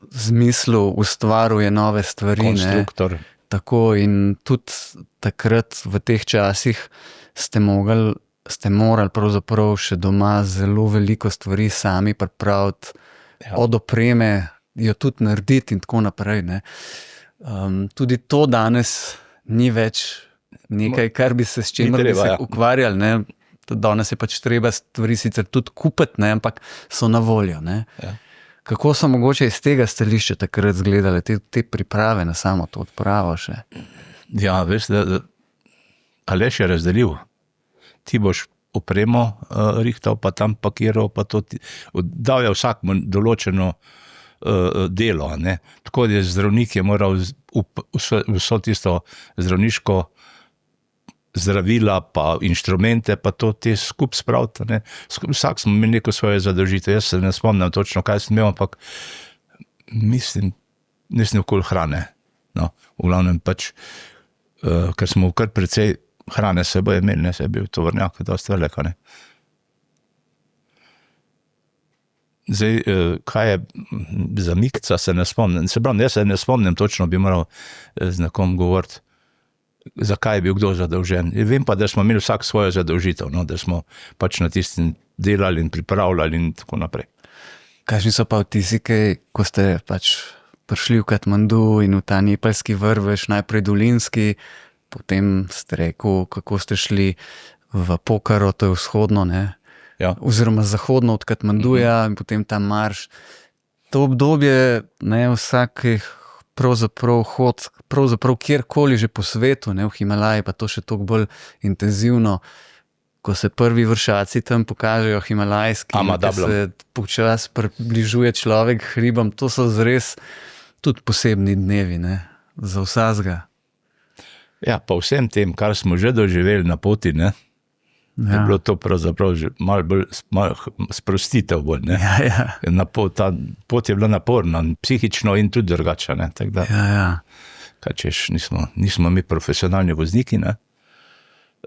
z misljo ustvaril je nove stvari, Konstruktor. Ne, tako in tudi takrat v teh časih ste morali pravzaprav še doma zelo veliko stvari sami pripraviti, od opreme, jo tudi narediti in tako naprej, ne. Tudi to danes ni več nekaj, kar bi se s čimer bi se ukvarjali, ne. Danes je pač treba stvari sicer tudi kupiti, ne, ampak so na voljo, ne. Ja. Kako so mogoče iz tega stališča takrat izgledale te priprave na samo to odpravo še? Ja, veš, da Aleš je razdelil. Ti boš opremo rihtal, pa tam pakiral, pa to dal je vsakmu določeno delo, ne. Tako da zdravnik je moral vso tisto zdravniško zdravila, pa inštrumente, pa to te skup spraviti, ne. Vsak smo imeli neko svoje zadolžitev, jaz se ne spomnim točno, kaj sem imel, ampak mislim, nisem okoli hrane. No, v glavnem pač, ker smo kar precej hrane s seboj imeli, ne, se je bil tovornjak dosti velik, ne. Zdaj, kaj je za Mikca, se ne spomnim. Se pravim, jaz se ne spomnim točno, bi moral z nekom govoriti, zakaj je bil kdo zadolžen. Vem pa, da smo imeli vsak svojo zadolžitev, no, da smo pač na tistem delali in pripravljali in tako naprej. Kakšni so pa vtisi, ko ste pač prišli v Katmandu in v ta nepalski vrvež, najprej dolinski, potem ste rekel, kako ste šli v Pokaro, to je vzhodno, ne? Ja. Oziroma zahodno od Katmanduja in potem ta marš. To obdobje, ne, vsakih pravzaprav kjerkoli že po svetu, ne, v Himalaji, pa to še toliko bolj intenzivno, ko se prvi vršaci tam pokažejo himalajski, ko se počas približuje človek hribom, to so res tudi posebni dnevi, ne, za vsakega. Ja, pa vsem tem, kar smo že doživeli na poti, ne, je bilo to pravzaprav že malo sprostitev bolj, ne. Ja. Ta pot je bila naporna, psihično in tudi drugače, ne, tako da. Ja. Kaj češ, nismo mi profesionalni vozniki, ne.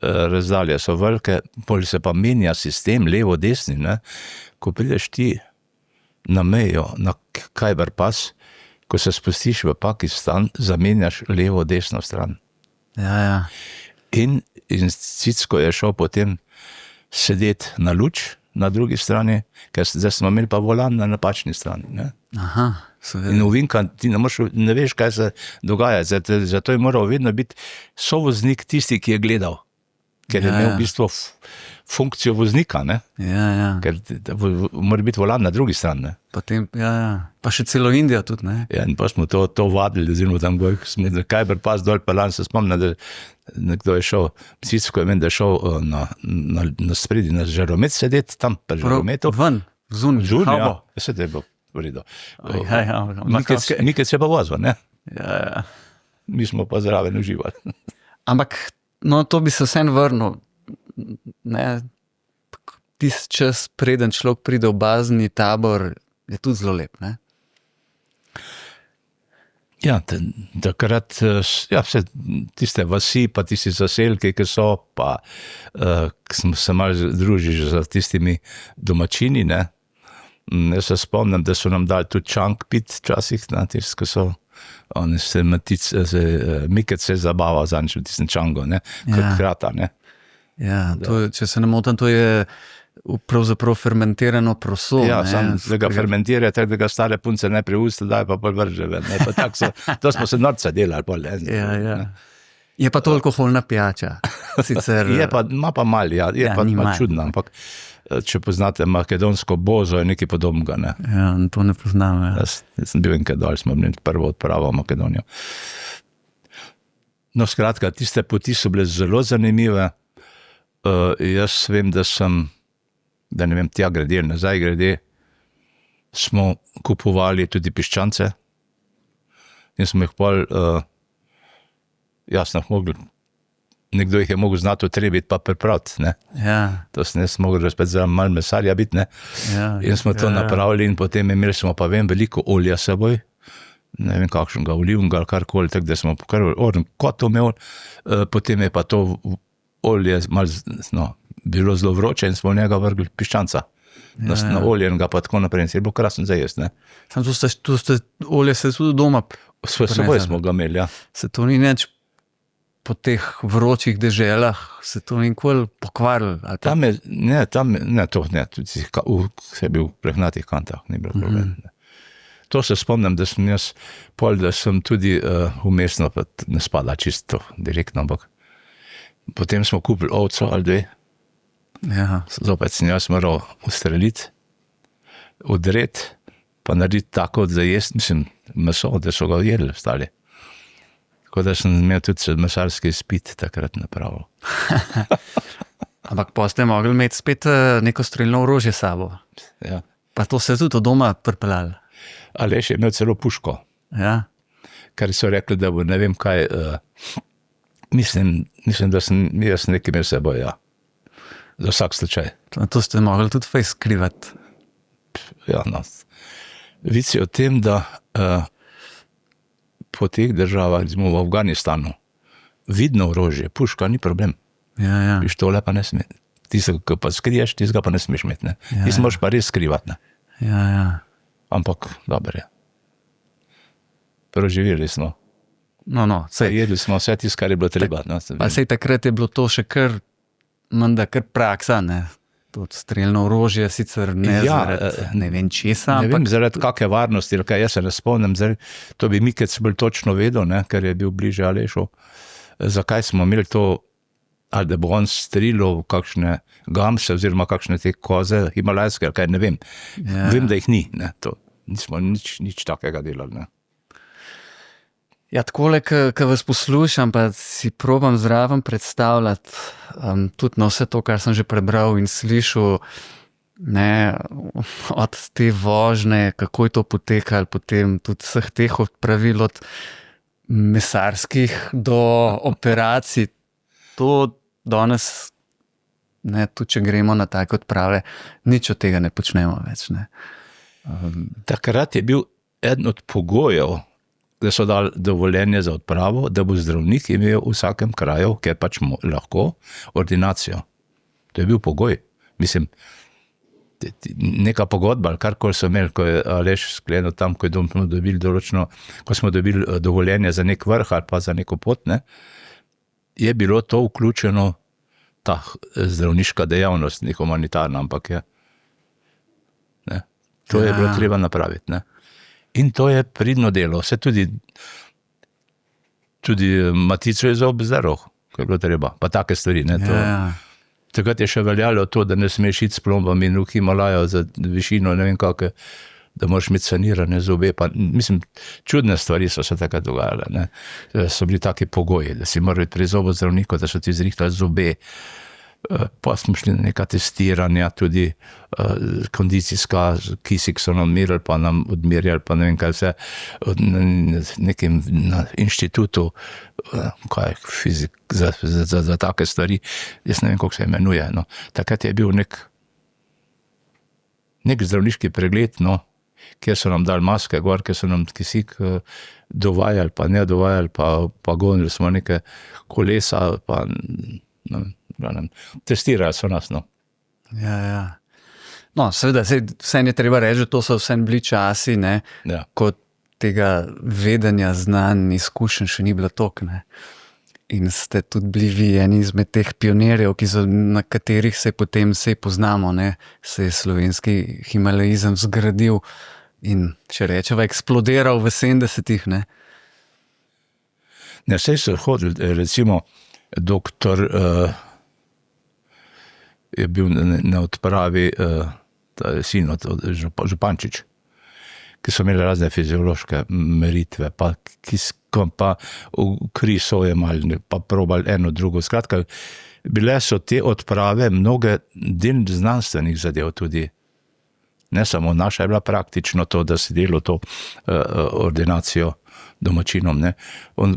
Razdalje so velike, bolj se pa menja sistem, levo, desni, ne. Ko prideš ti na mejo, na Khyber Pass, ko se spustiš v Pakistan, zamenjaš levo, desno stran. Ja. In Cicko je šel potem sedeti na luč na drugi strani, ker zdaj smo imeli pa volan na napačni strani, ne. Aha, seveda. In ovinka, ti ne veš, kaj se dogaja, zato je moral vedno biti sovoznik tisti, ki je gledal, ker je imel v bistvu funkcijo voznika, ne. Ja. Ker mora biti volan na drugi strani, ne. Potem, pa še celo Indijo tudi, ne. Ja, in pa smo to vadili, oziroma tam goj, smo Khyber Pass dol pelan, se spomnim, da nekdo je šel, Cicko je meni, da je šel na spredi, na žaromet sedeti, tam pri žarometu. Ven? Zunaj, havo. vse te je bilo v redu. Mikec se pa vozil, ne? Ja. Mi smo pa zraven uživali. Ampak, no, to bi se vsem vrnil. Ne, tisti čas, preden človek pride v bazni tabor, je tudi zelo lep, ne? Ja, takrat, ja, vse tiste vasi, pa tisti zaselki, ki so, pa smo se malo družili z tistimi domačini, ne. Jaz se spomnim, da so nam dali tudi čank pit včasih, na tisti, ki so, oni se Mikec se je zabaval zadnjič v tistem čangu, ne, kot krata, ne. Ja, to, če se ne motim, to je pravzaprav fermentirano proso. Ja, sam da ga fermentira, tako da ga stare punce ne preusta, daj pa pol vrže ven. Pa tak so, to smo se norca delali pol. Ja. Je pa to alkoholna pijača. Sicer, je pa, ima pa mal, ja, je pa čudno, ampak če poznate makedonsko bozo, je nekaj podobnega, ne. Ja, to ne poznam, ja. Jaz sem bil enkrat dol, smo bili prvo odpravo v Makedonijo. No, skratka, tiste poti so bile zelo zanimive. Jaz vem, da ne vem, tja grede, nazaj grede, smo kupovali tudi piščance in smo jih pol, jasno, nekdo jih je mogel znati otrebiti pa pripraviti, ne. Ja. To sem jaz mogel spet zelo malo mesarja biti, ne. Ja, in smo to napravili in potem imeli smo pa vem veliko olja s seboj, ne vem kakšnega olivnega ali karkoli, tako da smo kot imel, potem je pa to olje malo, bilo zelo vroče in smo v njega vrgli piščanca. Na olje in ga pa tako naprej. In se je bilo krasen za jesti, ne. Sam tu ste olje se tudi doma S seboj smo ga imeli, ja. Se to ni nič po teh vročih deželah, se to nikoli pokvarilo? Tam je, tudi vse je bil v prehnatih kantah, ni bilo problem. To se spomnim, da sem jaz da sem tudi vmesno, pa ne spada čisto direktno, ampak potem smo kupili ovco ali dve. Ja. Zopet sem jaz moral ustreliti, odreti, pa narediti tako za jesti, mislim, meso, da so ga jedli ostali. Tako da sem imel tudi mesarski izpit takrat napravil. Ampak pa ste mogli imeti spet neko strelno orožje s sabo. Ja. Pa to se je tudi od doma pripeljali. Aleš je imel celo puško. Ja. Kar so rekli, da bo ne vem kaj, mislim, da sem jaz nekaj imel s seboj, ja. Za vsak slučaj. To ste mogli tudi fej skrivati. Ja, no. Vic je o tem, da po teh državah, recimo v Afganistanu, vidno orožje, puška ni problem. Ja. Pištole pa ne sme. Tisto, ki pa skriješ, tistega pa ne smeš imeti, ne. Ja. Ti moraš pa res skrivati, ne. Ja. Ampak, dobro je. Proživeli smo. No, sej. Jedli smo vse tisto, kar je bilo treba. Pa sej takrat je bilo to še kar praksa, ne. To streljno orožje, sicer ne zaradi ne vem česa, ne ampak... vem, zaradi kakve varnosti, ali kaj, jaz se ne spomnim, to bi Mikec bolj točno vedel, ne, ker je bil bliže Alešu. Zakaj smo imeli to, ali da bo on strelil kakšne gamse oziroma kakšne te koze himalajske, ali kaj, ne vem. Ja. Vem, da jih ni, ne, to nismo nič takega delali, ne. Ja, takole, ko vas poslušam, pa si probam zraven predstavljati tudi na vse to, kar sem že prebral in slišal, ne, od te vožnje, kako je to potekalo, potem tudi vseh teh pravil, od mesarskih do operacij. To danes, ne, tudi če gremo na take odprave, nič od tega ne počnemo več, ne. Takrat je bil eden od pogojev, da so dali dovoljenje za odpravo, da bo zdravnik imel v vsakem kraju, ker pač lahko, ordinacijo. To je bil pogoj. Mislim, neka pogodba, ali karkoli so imeli, ko je Aleš sklenil tam, ko smo dobili dovoljenje za nek vrh ali pa za neko pot, ne, je bilo to vključeno, ta zdravniška dejavnost, ni humanitarna, ampak je. Ne. To je bilo treba napraviti, ne. In to je pridno delo. Vse tudi matico je za obzdrav, ko je bilo treba. Pa take stvari, ne. Takrat je še veljalo to, da ne smeš iti s plombami in v Himalajo za višino, ne vem kakve, da moraš imeti sanirane zobe. Pa, mislim, čudne stvari so se takrat dogajale, ne. So bili taki pogoji, da si moral iti pri zobozdravniku, da so ti zrihtali zobe. Pa smo šli na neka testiranja, tudi kondicijska, kisik so nam merili, pa nam odmerjali, pa ne vem kaj vse, nekem na inštitutu, kaj fizik, za take stvari, jaz ne vem, kako se imenuje, no. Takrat je bil nek zdravniški pregled, no, kjer so nam dali maske gor, kjer so nam kisik dovajali, pa ne dovajali, pa gonili smo neke kolesa, pa testirali so nas, no. Ja. No, seveda, vse je treba reči, to so vse bili časi, ne, Ja. ko tega vedenja, znanj, izkušenj še ni bilo toliko, ne. In ste tudi bili vi eni izmed teh pionirjev, na katerih se potem poznamo, ne, se je slovenski himalaizem zgradil in, če rečeva, eksplodiral v 70-ih, ne. Ne, saj so hodili, recimo, doktor je bil na odpravi ta sin od Župančič, ki so imeli razne fiziološke meritve, pa v kri so jemali, pa probali eno, drugo. Skratka, bile so te odprave mnoge del znanstvenih zadev tudi. Ne samo naša je bila praktično to, da si delal to ordinacijo domačinom, ne.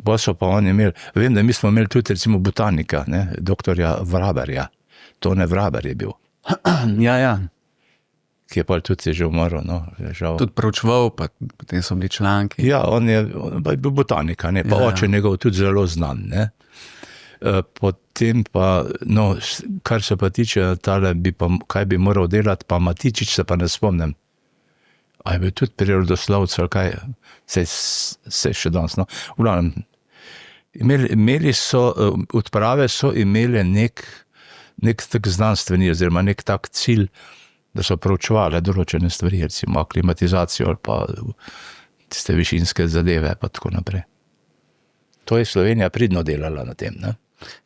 Pa so pa oni imeli, vem, da mi smo imeli tudi recimo botanika, ne, doktorja Vraberja. Tone Vraber je bil. Ja. Ki je pa tudi že umrl, no, žal. Tudi proučeval, pa potem so bili članki. Ja, on je bil botanika, ne, pa oče njegov tudi zelo znan, ne. Potem pa, no, kar se pa tiče tale, kaj bi moral delati, pa Matičič se pa ne spomnim. A je bil tudi prirodoslovec ali kaj, se še danes, no. V glavnem, imeli so, odprave so imeli nek tak znanstveni, oziroma nek tak cilj, da so proučevali določene stvari, recimo aklimatizacijo ali pa tiste višinske zadeve, pa tako naprej. To je Slovenija pridno delala na tem, ne.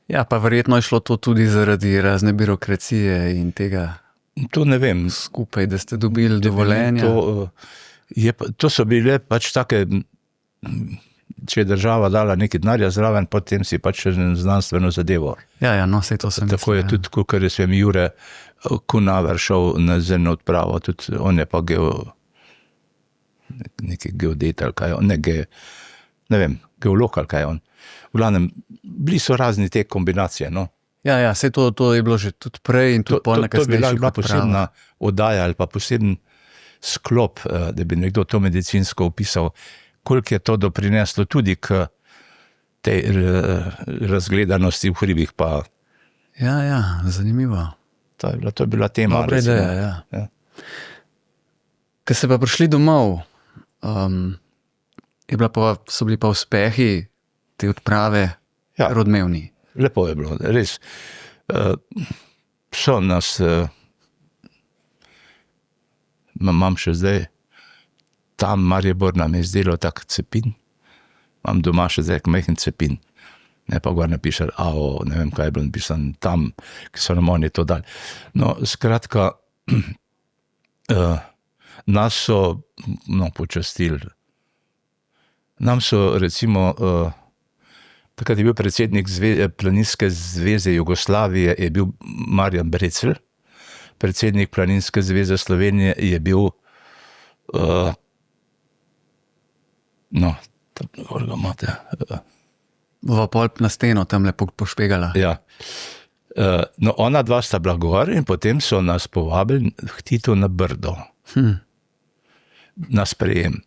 Ja, pa verjetno je šlo to tudi zaradi razne birokracije in tega To ne vem. Skupaj, da ste dobili dovoljenja. To so bile pač take, če je država dala nekaj denarja zraven, potem si pač znanstveno zadevo. Ja, no, sej to sem mislil. Tako je tudi, kakor je svem Jure Kunaver šel na zemno odpravo, tudi on je pa neki geodet ali kaj, ne vem, geolog ali kaj on. V glavnem, bili so razni te kombinacije, no. Ja, sej to je bilo že tudi prej in tudi pol na kasnejših odpravah. To bi bila posebna oddaja ali pa poseben sklop, da bi nekdo to medicinsko opisal, koliko je to doprineslo tudi k tej razgledanosti v hribih. Pa. Ja, zanimivo. To je bila tema. Dobra ideja, ja. Ko ste pa prišli domov, so bili pa uspehi te odprave rodmevni. Lepo je bilo, res. So nas, imam še zdaj, tam Maribor nam je izdelal tak cepin, imam doma še zdaj majhen cepin, ne pa gor napišel AO, ne vem kaj je bilo napisan tam, ki so nam oni to dali. No, skratka, nas so počastili. Nam so recimo, takrat je bil predsednik Planinske zveze Jugoslavije, je bil Marjan Brecl, predsednik Planinske zveze Slovenije je bil, kako ga imate? Polp na steno tam lepo pošpegala. Ja. No, ona dva sta bila gor in potem so nas povabili k Titu na Brdo. Na sprejem.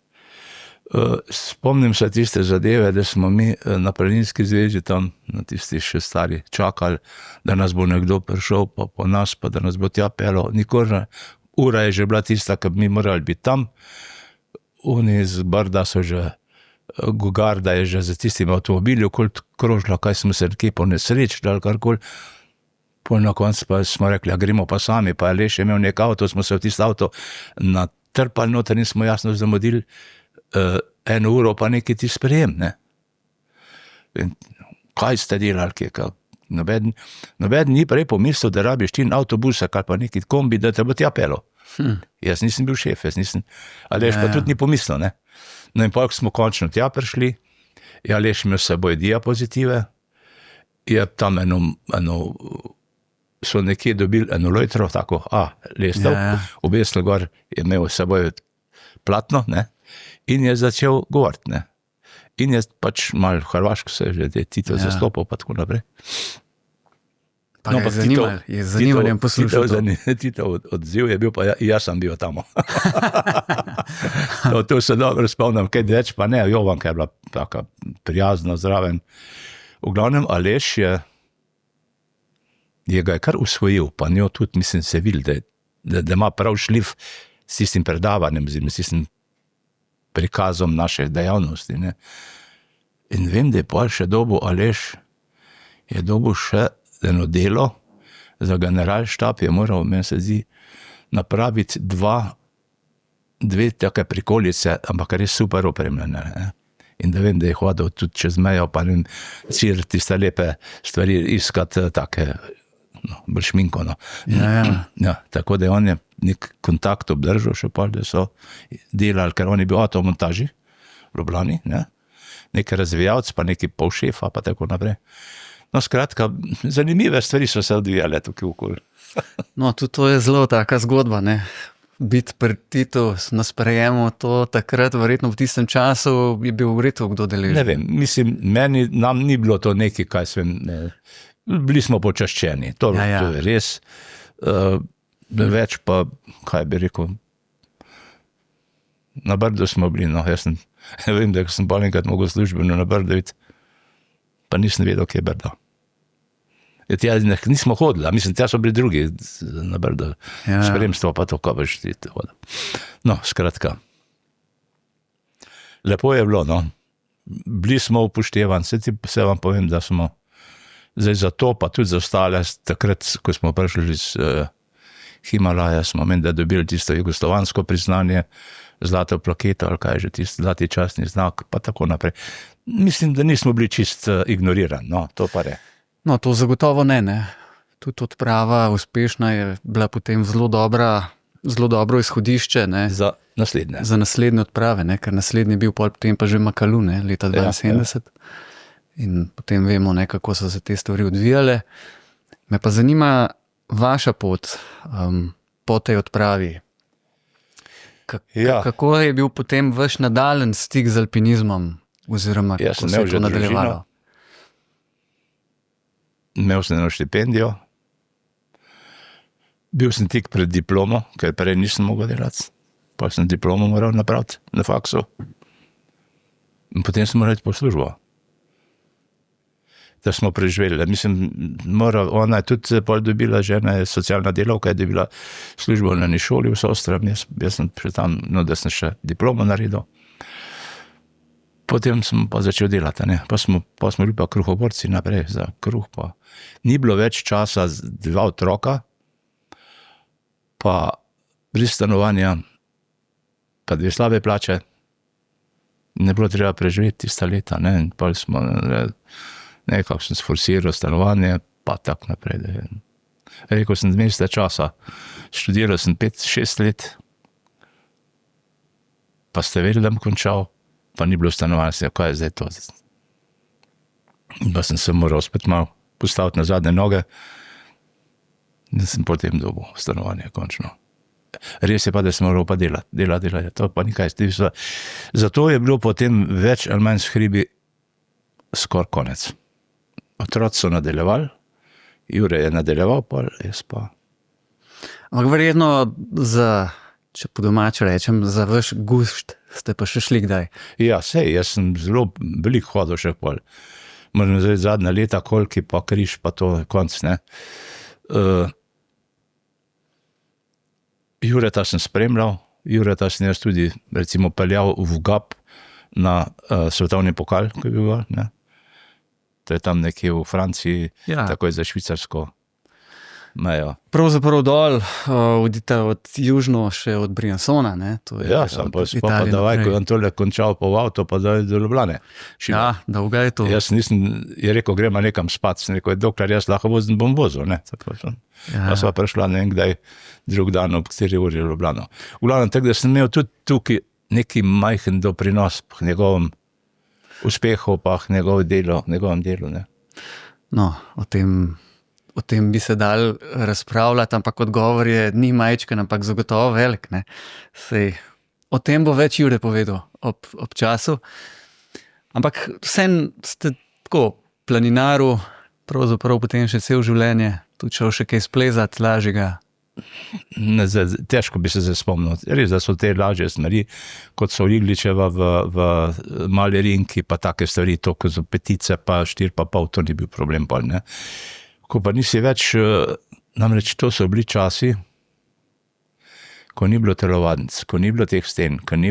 Spomnim se tiste zadeve, da smo mi na Planinski zvezi tam, na tisti še stari, čakali, da nas bo nekdo prišel, pa po nas, pa da nas bo tja pelo. Nikoli, ura je že bila tista, ki bi mi morali biti tam. Oni iz Brda so že, Gogarda je že za tistim avtomobili okoli krožila, kaj smo se nekje po nesrečili ali karkoli. Pol na koncu pa smo rekli, gremo pa sami, pa Aleš je imel nek avto, smo se v tisti avto natrpali noter in smo jasno zamudili 1 uro pa neki ti sprejem, ne. In kaj ste delali, nobeden ni prej pomislil, da rabiš ti avtobus ali pa neki kombi, da te bo tja pelo. Jaz nisem bil šef, Aleš pa tudi ni pomislil, ne. No in pa smo končno tja prišli, je Aleš imel s seboj diapozitive, je tam eno so nekje dobili eno lojtro, tako, lestev, obesel gor, je imel s seboj platno, ne, in je začel govoriti, ne. In je pač malo hrvaško se že Tito zastopal, pa tako naprej. Pa je zanimalo poslušal to. Tito odziv je bil, pa jaz sem bil tam. To se dobro spomnim, kaj več pa ne, Jovanka je bila taka prijazna zraven. V glavnem Aleš je ga kar usvojil, pa njo tudi, mislim, se videl, da ima prav šlif s tistim predavanjem, s tistim prikazom naše dejavnosti. Ne. In vem, da je pol še dobil Aleš, je dobil še eno delo za generalštab, je moral, meni se zdi, napraviti dve take prikolice, ampak res super opremljene. Ne. In da vem, da je hodil tudi čez mejo, pa ne cir tiste lepe stvari iskati, take, bolj šminko. No. Ja, tako da on je nek kontakt obdržal še pol, da so delali, ker on je bil avtomontaži v Ljubljani, ne. Neki razvijalc, pa neki polšefa, pa tako naprej. No, skratka, zanimive stvari so se odvijale tukaj okoli. No, tudi to je zelo taka zgodba, ne. Biti pri Titu na sprejemu, to takrat, verjetno v tistem času, je bil redko kdo deležen. Ne vem, mislim, nam ni bilo to nekaj, kaj sem, ne, bili smo počaščeni, to je res, več pa, kaj bi rekel, na Brdu smo bili, no, jaz vem, da sem bolj enkrat mogel službeno na Brdu videti, pa nisem vedel, kje je Brdo. Tja nismo hodili, mislim, tja so bili drugi na Brdu, spremstvo pa to, ko boš ti hodil. No, skratka. Lepo je bilo, no. Bili smo upoštevani, se vam povem, da smo zdaj za to, pa tudi za ostale, takrat, ko smo prišli iz Himalaja, smo meni, da dobili tisto jugoslovansko priznanje, zlato plaketo, ali kaj je že tisti zlati častni znak, pa tako naprej. Mislim, da nismo bili čist ignorirani, no, to pa je. No, to zagotovo ne. Tudi odprava uspešna je bila potem zelo dobro izhodišče, ne. Za naslednje. Za naslednje odprave, ne, ker naslednji je bil potem pa že Makalu, ne, leta 72. In potem vemo, ne, kako so se te stvari odvijale. Me pa zanima vaša pot po tej odpravi. Kako je bil potem vaš nadaljen stik z alpinizmom, oziroma kako se je to nadaljevalo? Imel sem eno štipendijo, bil sem tik pred diplomo, ker prej nisem mogel delati, pa sem diplomo moral napraviti na faksu in potem sem moral iti po službo, da smo preživeli. Mislim, ona je tudi pol dobila, žena je socialna delavka, je dobila službo na eni šoli v Sostram, jaz sem še tam, no, da sem še diplomo naredil. Potem sem pa začel delati, ne. Pa smo bili pa kruhoborci naprej za kruh, pa ni bilo več časa, 2 otroka, pa brez stanovanja, pa 2 slabe plače, ne bilo treba preživeti tista leta, ne, in pa smo, nekako sem sforsiral stanovanje, pa tako naprej. Rekel sem, zmeste časa, študiral sem 5-6 let, pa ste vedeli, da bom končal, pa ni bilo stanovanja, kaj je zdaj to. Pa sem se moral spet malo postaviti na zadnje noge in sem potem dobil stanovanje končno. Res je pa, da sem moral pa delati, to pa nikaj. Zato je bilo potem več ali manj s hribi skoraj konec. Otroci so nadaljevali, Jure je nadaljeval, pa jaz pa. Ampak verjetno če po domače rečem, za vaš gust ste pa še šli kdaj? Ja, sej, jaz sem zelo veliko hodil še pol. Moram zdaj zadnja leta, koliki pa križ, pa to je konc, ne. Jureta sem spremljal, Jureta sem jaz tudi, recimo, peljal v Gap na svetovni pokal, ko je bil, ne. To je tam nekje v Franciji, takoj za švicarsko mejo. Pravzaprav dol, odite od južno še od Briansona, ne? Sam pa davaj, ko je on tole končal po avto, pa davaj do Ljubljane. Ja, dolga je to. Jaz nisem, je rekel, gremo nekam spat, sem rekel, dokler jaz lahko vozim, bom vozil, ne. Pa sva prišla ne vem kdaj drug dan ob 4 uri v Ljubljano. V glavnem, tako da sem imel tudi tukaj neki majhen doprinos k njegovem uspehu, pa k njegovem delu, ne. No, o tem o tem bi se dal razpravljati, ampak odgovor je ni majčken, ampak zagotovo velik, ne. Sej, o tem bo več Jure povedal ob času. Ampak vsem ste tako planinaru, pravzaprav potem še cel življenje, tudi šel še kaj splezati, lažjega. Težko bi se zdaj spomnil. Res, da so te lažje stvari, kot so Igličeva v Mali Rinki, pa take stvari, to, ko so petice, pa 4,5, to ni bil problem pol, ne. Ko pa nisi več, namreč to so bili časi, ko ni bilo telovadnic, ko ni bilo teh sten, ko ni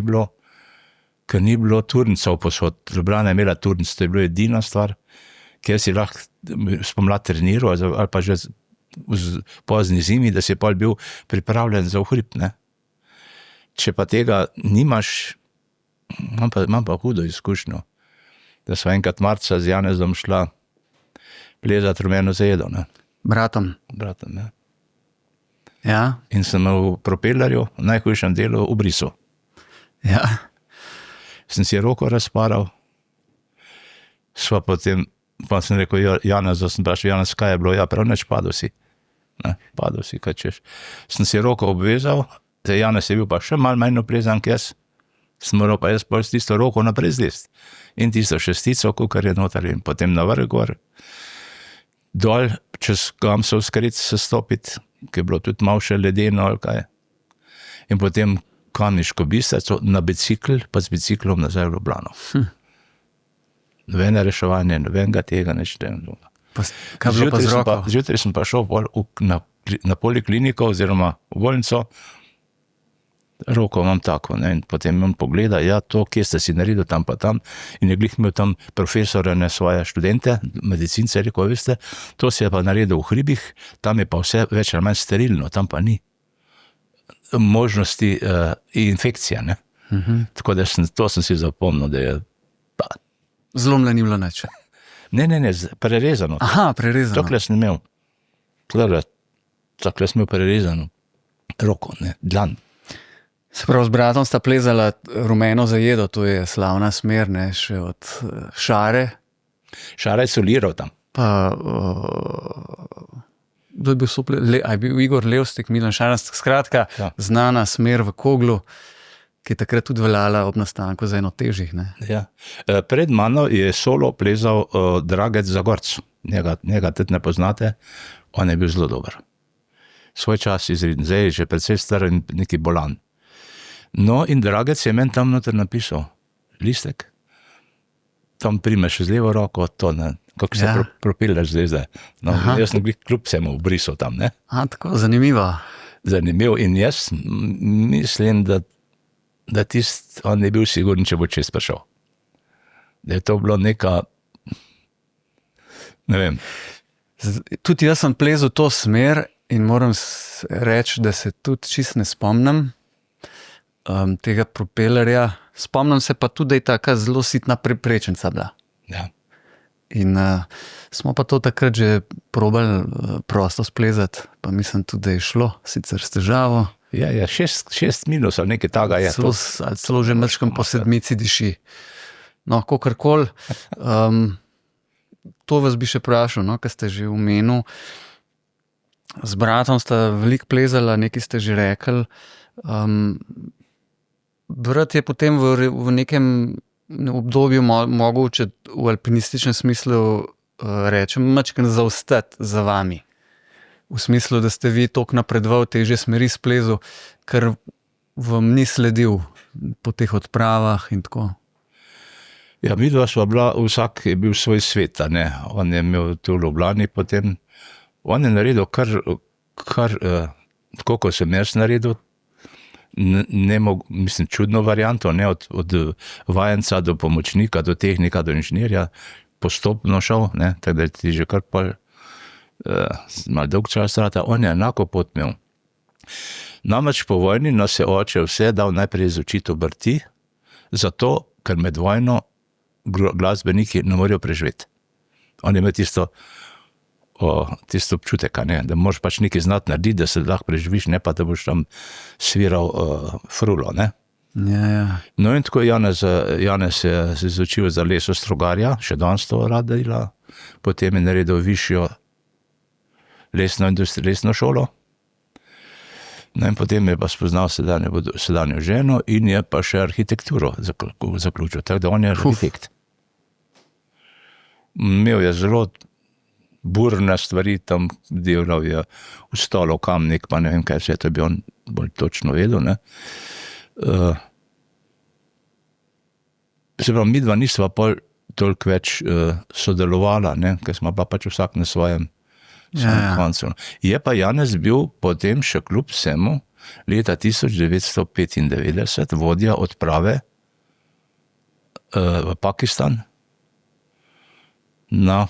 bilo turnicov posod. Ljubljana je imela turnic, to je bila edina stvar, kjer si lahko spomlad treniral, ali pa že v pozni zimi, da si pol bil pripravljen za uhrib, ne. Če pa tega nimaš, imam pa hudo izkušnjo, da sva enkrat marca z Janezom šla plezati Rumeno zajedo, ne. Bratom. Ne. Ja. In sem v propellerju, v najhujšem delu, ubrisal. Ja. Sem si roko razparal, sva potem, pa sem rekel, Janez, sem vprašal, Janez, kaj je bilo? Ja, prav neč, padel si. Ne, padel si, kaj češ. Sem si roko obvezal, zdaj Janez je bil pa še malo manj oplezan, kot jaz. Sem moral pa jaz pol s tisto roko naprej zlist. In tisto šestico, kukar je noter, in potem na vrh gor. Dol, čez Gamsov skrit se stopiti, ki je bilo tudi malo še ledeno, ali kaj. In potem Kamniško Bistrico na bicikl, pa z biciklom nazaj v Ljubljano. Novene reševanje, novenega tega nič ne. Kaj bilo pa z roko? Zjutraj sem pa šel na polikliniko oziroma v bolnico, roko imam tako, ne, in potem imam pogleda, ja, to, kje ste si naredil tam pa tam, in je glih imel tam profesore, ne, svoje študente, medicince, rekel, veste, to si je pa naredil v hribih, tam je pa vse več ali manj sterilno, tam pa ni možnosti infekcije, ne. Tako da to sem si zapomnil, da je Zlomljen ni bilo nič. Ne, prerezano. Aha, prerezano. Takole sem imel. Takole sem imel prerezano roko, ne, dlan. Se pravi, z bratom sta plezala Rumeno zajedo, to je slavna smer, ne, še od Šare. Šara je soliral tam. Pa, kdo je bil a je bil Igor Levstik, Milan Šarast, skratka, Ja. znana smer v Koglu, ki je takrat tudi veljala ob nastanku za eno težjih, ne. Ja. Pred mano je solo plezal Dragec Zagorc. Njega tudi ne poznate, on je bil zelo dober. Svoj čas izredno, zdaj je že precej star in neki bolan. No, in Dragec je meni tam noter napisal listek. Tam primeš z levo roko, to ne, kako se Ja. propeljaš zdaj. No, jaz sem kljub vsemu obrisal tam, ne. A, tako, zanimivo. Zanimiv, in jaz mislim, da on je bil sigurn, če bo čez prišel. Da je to bilo neka, ne vem. Tudi jaz sem plezal to smer in moram reči, da se tudi čist ne spomnim tega propellerja. Spomnim se pa tudi, da je taka zelo sitna preprečenca bila. Ja. In smo pa to takrat že probali prosto splezati, pa mislim tudi, da je šlo, sicer s težavo. Ja, 6 minus ali nekaj taga je. Celo že mečkam po sedmici diši. No, kakorkoli. To vas bi še vprašal, no, ker ste že omenil. Z bratom sta veliko plezala, nekaj ste že rekli. Brat je potem v nekem obdobju mogel, če v alpinističnem smislu rečem, mačken zaostati za vami. V smislu, da ste vi toliko napredoval, težje smeri splezu, ker vam ni sledil po teh odpravah in tako. Ja, midva sva bila, vsak je bil svoj svet, ne. On je imel tu v Ljubljani potem, on je naredil kar tako, kot sem jaz naredil, mislim, čudno varianto, ne, od vajenca do pomočnika, do tehnika, do inženirja, postopno šel, ne, tako da ti že kar pa malo dolg čas rata, on je enako pot imel. Namreč po vojni nas je oče vse dal najprej izučiti obrti, zato, ker med vojno glasbeniki ne morejo preživeti. On je imel tisto občutek, ne, da moraš pač nekaj znati narediti, da se lahko preživiš, ne pa da boš tam sviral frulo, ne. Ja. No in tako Janez je se izučil za leso strogarja, še danes to rad dela, potem je naredil višjo lesno šolo. No in potem je pa spoznal sedanjo ženo in je pa še arhitekturo zaključil, tako da on je arhitekt. Imel je zelo burne stvari, tam delal je v stolo Kamnik, pa ne vem kaj vse, to bi on bolj točno vedel, ne. Se pravi, midva nisva pol toliko več sodelovala, ne, ker smo pa pač vsak na svojem koncu. Je pa Janez bil potem še kljub vsemu leta 1995 vodja odprave v Pakistan na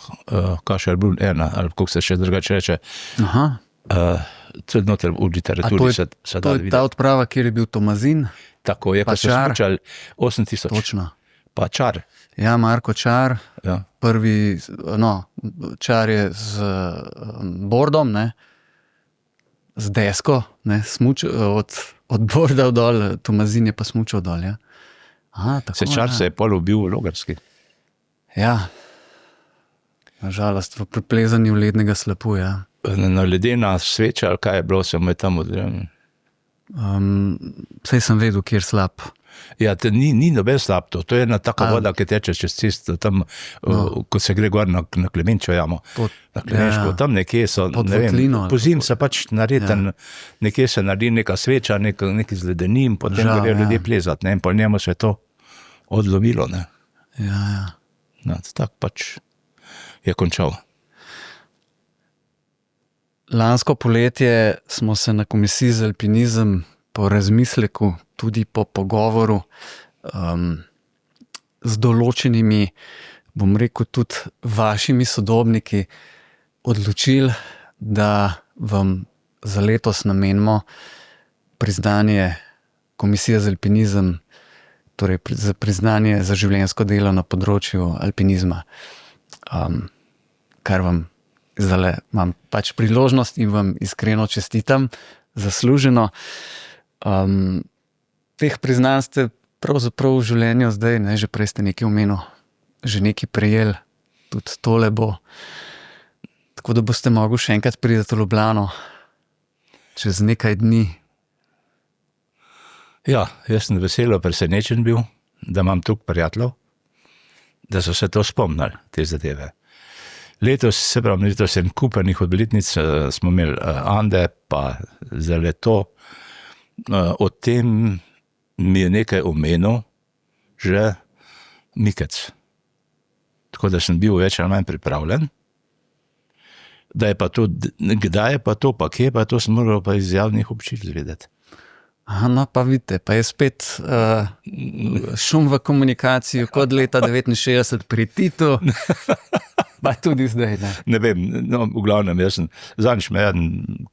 Kašerbul 1, ali kako se še drugače reče. To je noter v literaturi se da videti. To je ta odprava, kjer je bil Tomazin? Tako je, ko so smučali 8000. Točno. Pa Čar. Ja, Marko Čar, prvi, Čar je z bordom, ne, z desko, ne, od borda dol, Tomazin je pa smučal dol, ja. Se Čar se je pol ubil v Logarski. Ja, nažalost, v preplezanju lednega slapu, ja. Na ledena sveča, ali kaj je bilo, se mu je tam odrejal? Saj sem vedel, kjer slab. Ja, ni noben slab to je ena taka voda, ki teče čez cesto, tam, ko se gre gor na Klemenčo jamo, na Klemenško, tam nekje so, ne vem, pozim se pač naredi, nekje se naredi neka sveča, neki z ledenim, potem grejo ljudje plezat, ne, in po njemu se je to odlovilo, ne. Ja. No, tak pač je končal. Lansko poletje smo se na Komisiji za alpinizem po razmisleku, tudi po pogovoru z določenimi, bom rekel, tudi vašimi sodobniki odločili, da vam za letos namenimo priznanje Komisije za alpinizem, torej za priznanje za življenjsko delo na področju alpinizma, kar vam zdaj imam pač priložnost in vam iskreno čestitam, zasluženo. Teh priznanj ste pravzaprav v življenju zdaj, ne, že prej ste nekaj omenil, že nekaj prejeli, tudi tole bo. Tako da boste mogli še enkrat priti v Ljubljano čez nekaj dni. Ja, jaz sem veselo presenečen bil, da imam toliko prijateljev, da so se to spomnili, te zadeve. Letos en kupenih obletnic smo imeli Ande, pa zdaj to. O tem mi je nekaj omenil že Mikec. Tako da sem bil več ali manj pripravljen. Da je pa to, kdaj je pa to, pa kje pa to, sem moral pa iz javnih občil zvedeti. No, pa vidite, pa je spet šum v komunikaciji kot leta 69 pri Titu. Pa tudi zdaj, ne. Ne vem, no, v glavnem, jaz sem, zadnjič me eden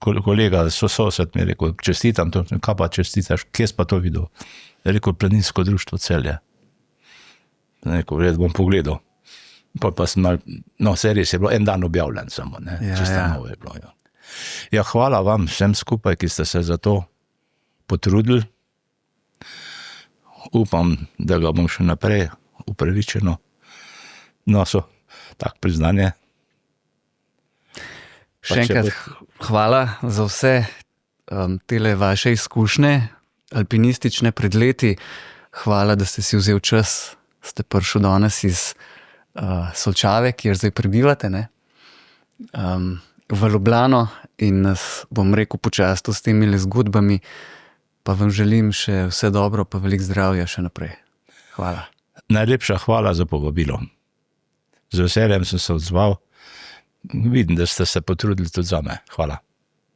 kolega, sosed mi je rekel, čestitam to, kaj pa čestitaš, kje si pa to videl? Je rekel, Planinsko društvo Celje. Je rekel, vred bom pogledal. Pa sem mal, no, se res je bilo, en dan objavljen samo, ne, čisto novo je bilo, ja. Ja, hvala vam vsem skupaj, ki ste se za to potrudili. Upam, da ga bom še naprej upravičeno nosil. Tak priznanje. Še enkrat hvala za vse tele vaše izkušnje, alpinistične pred leti. Hvala, da ste si vzel čas, ste prišel danes iz Solčave, kjer zdaj prebivate, ne? V Ljubljano in nas, bom rekel, počastil s temi zgodbami, pa vam želim še vse dobro, pa veliko zdravja še naprej. Hvala. Najlepša hvala za povabilo. Z veseljem sem se odzval. Vidim, da ste se potrudili tudi zame. Hvala.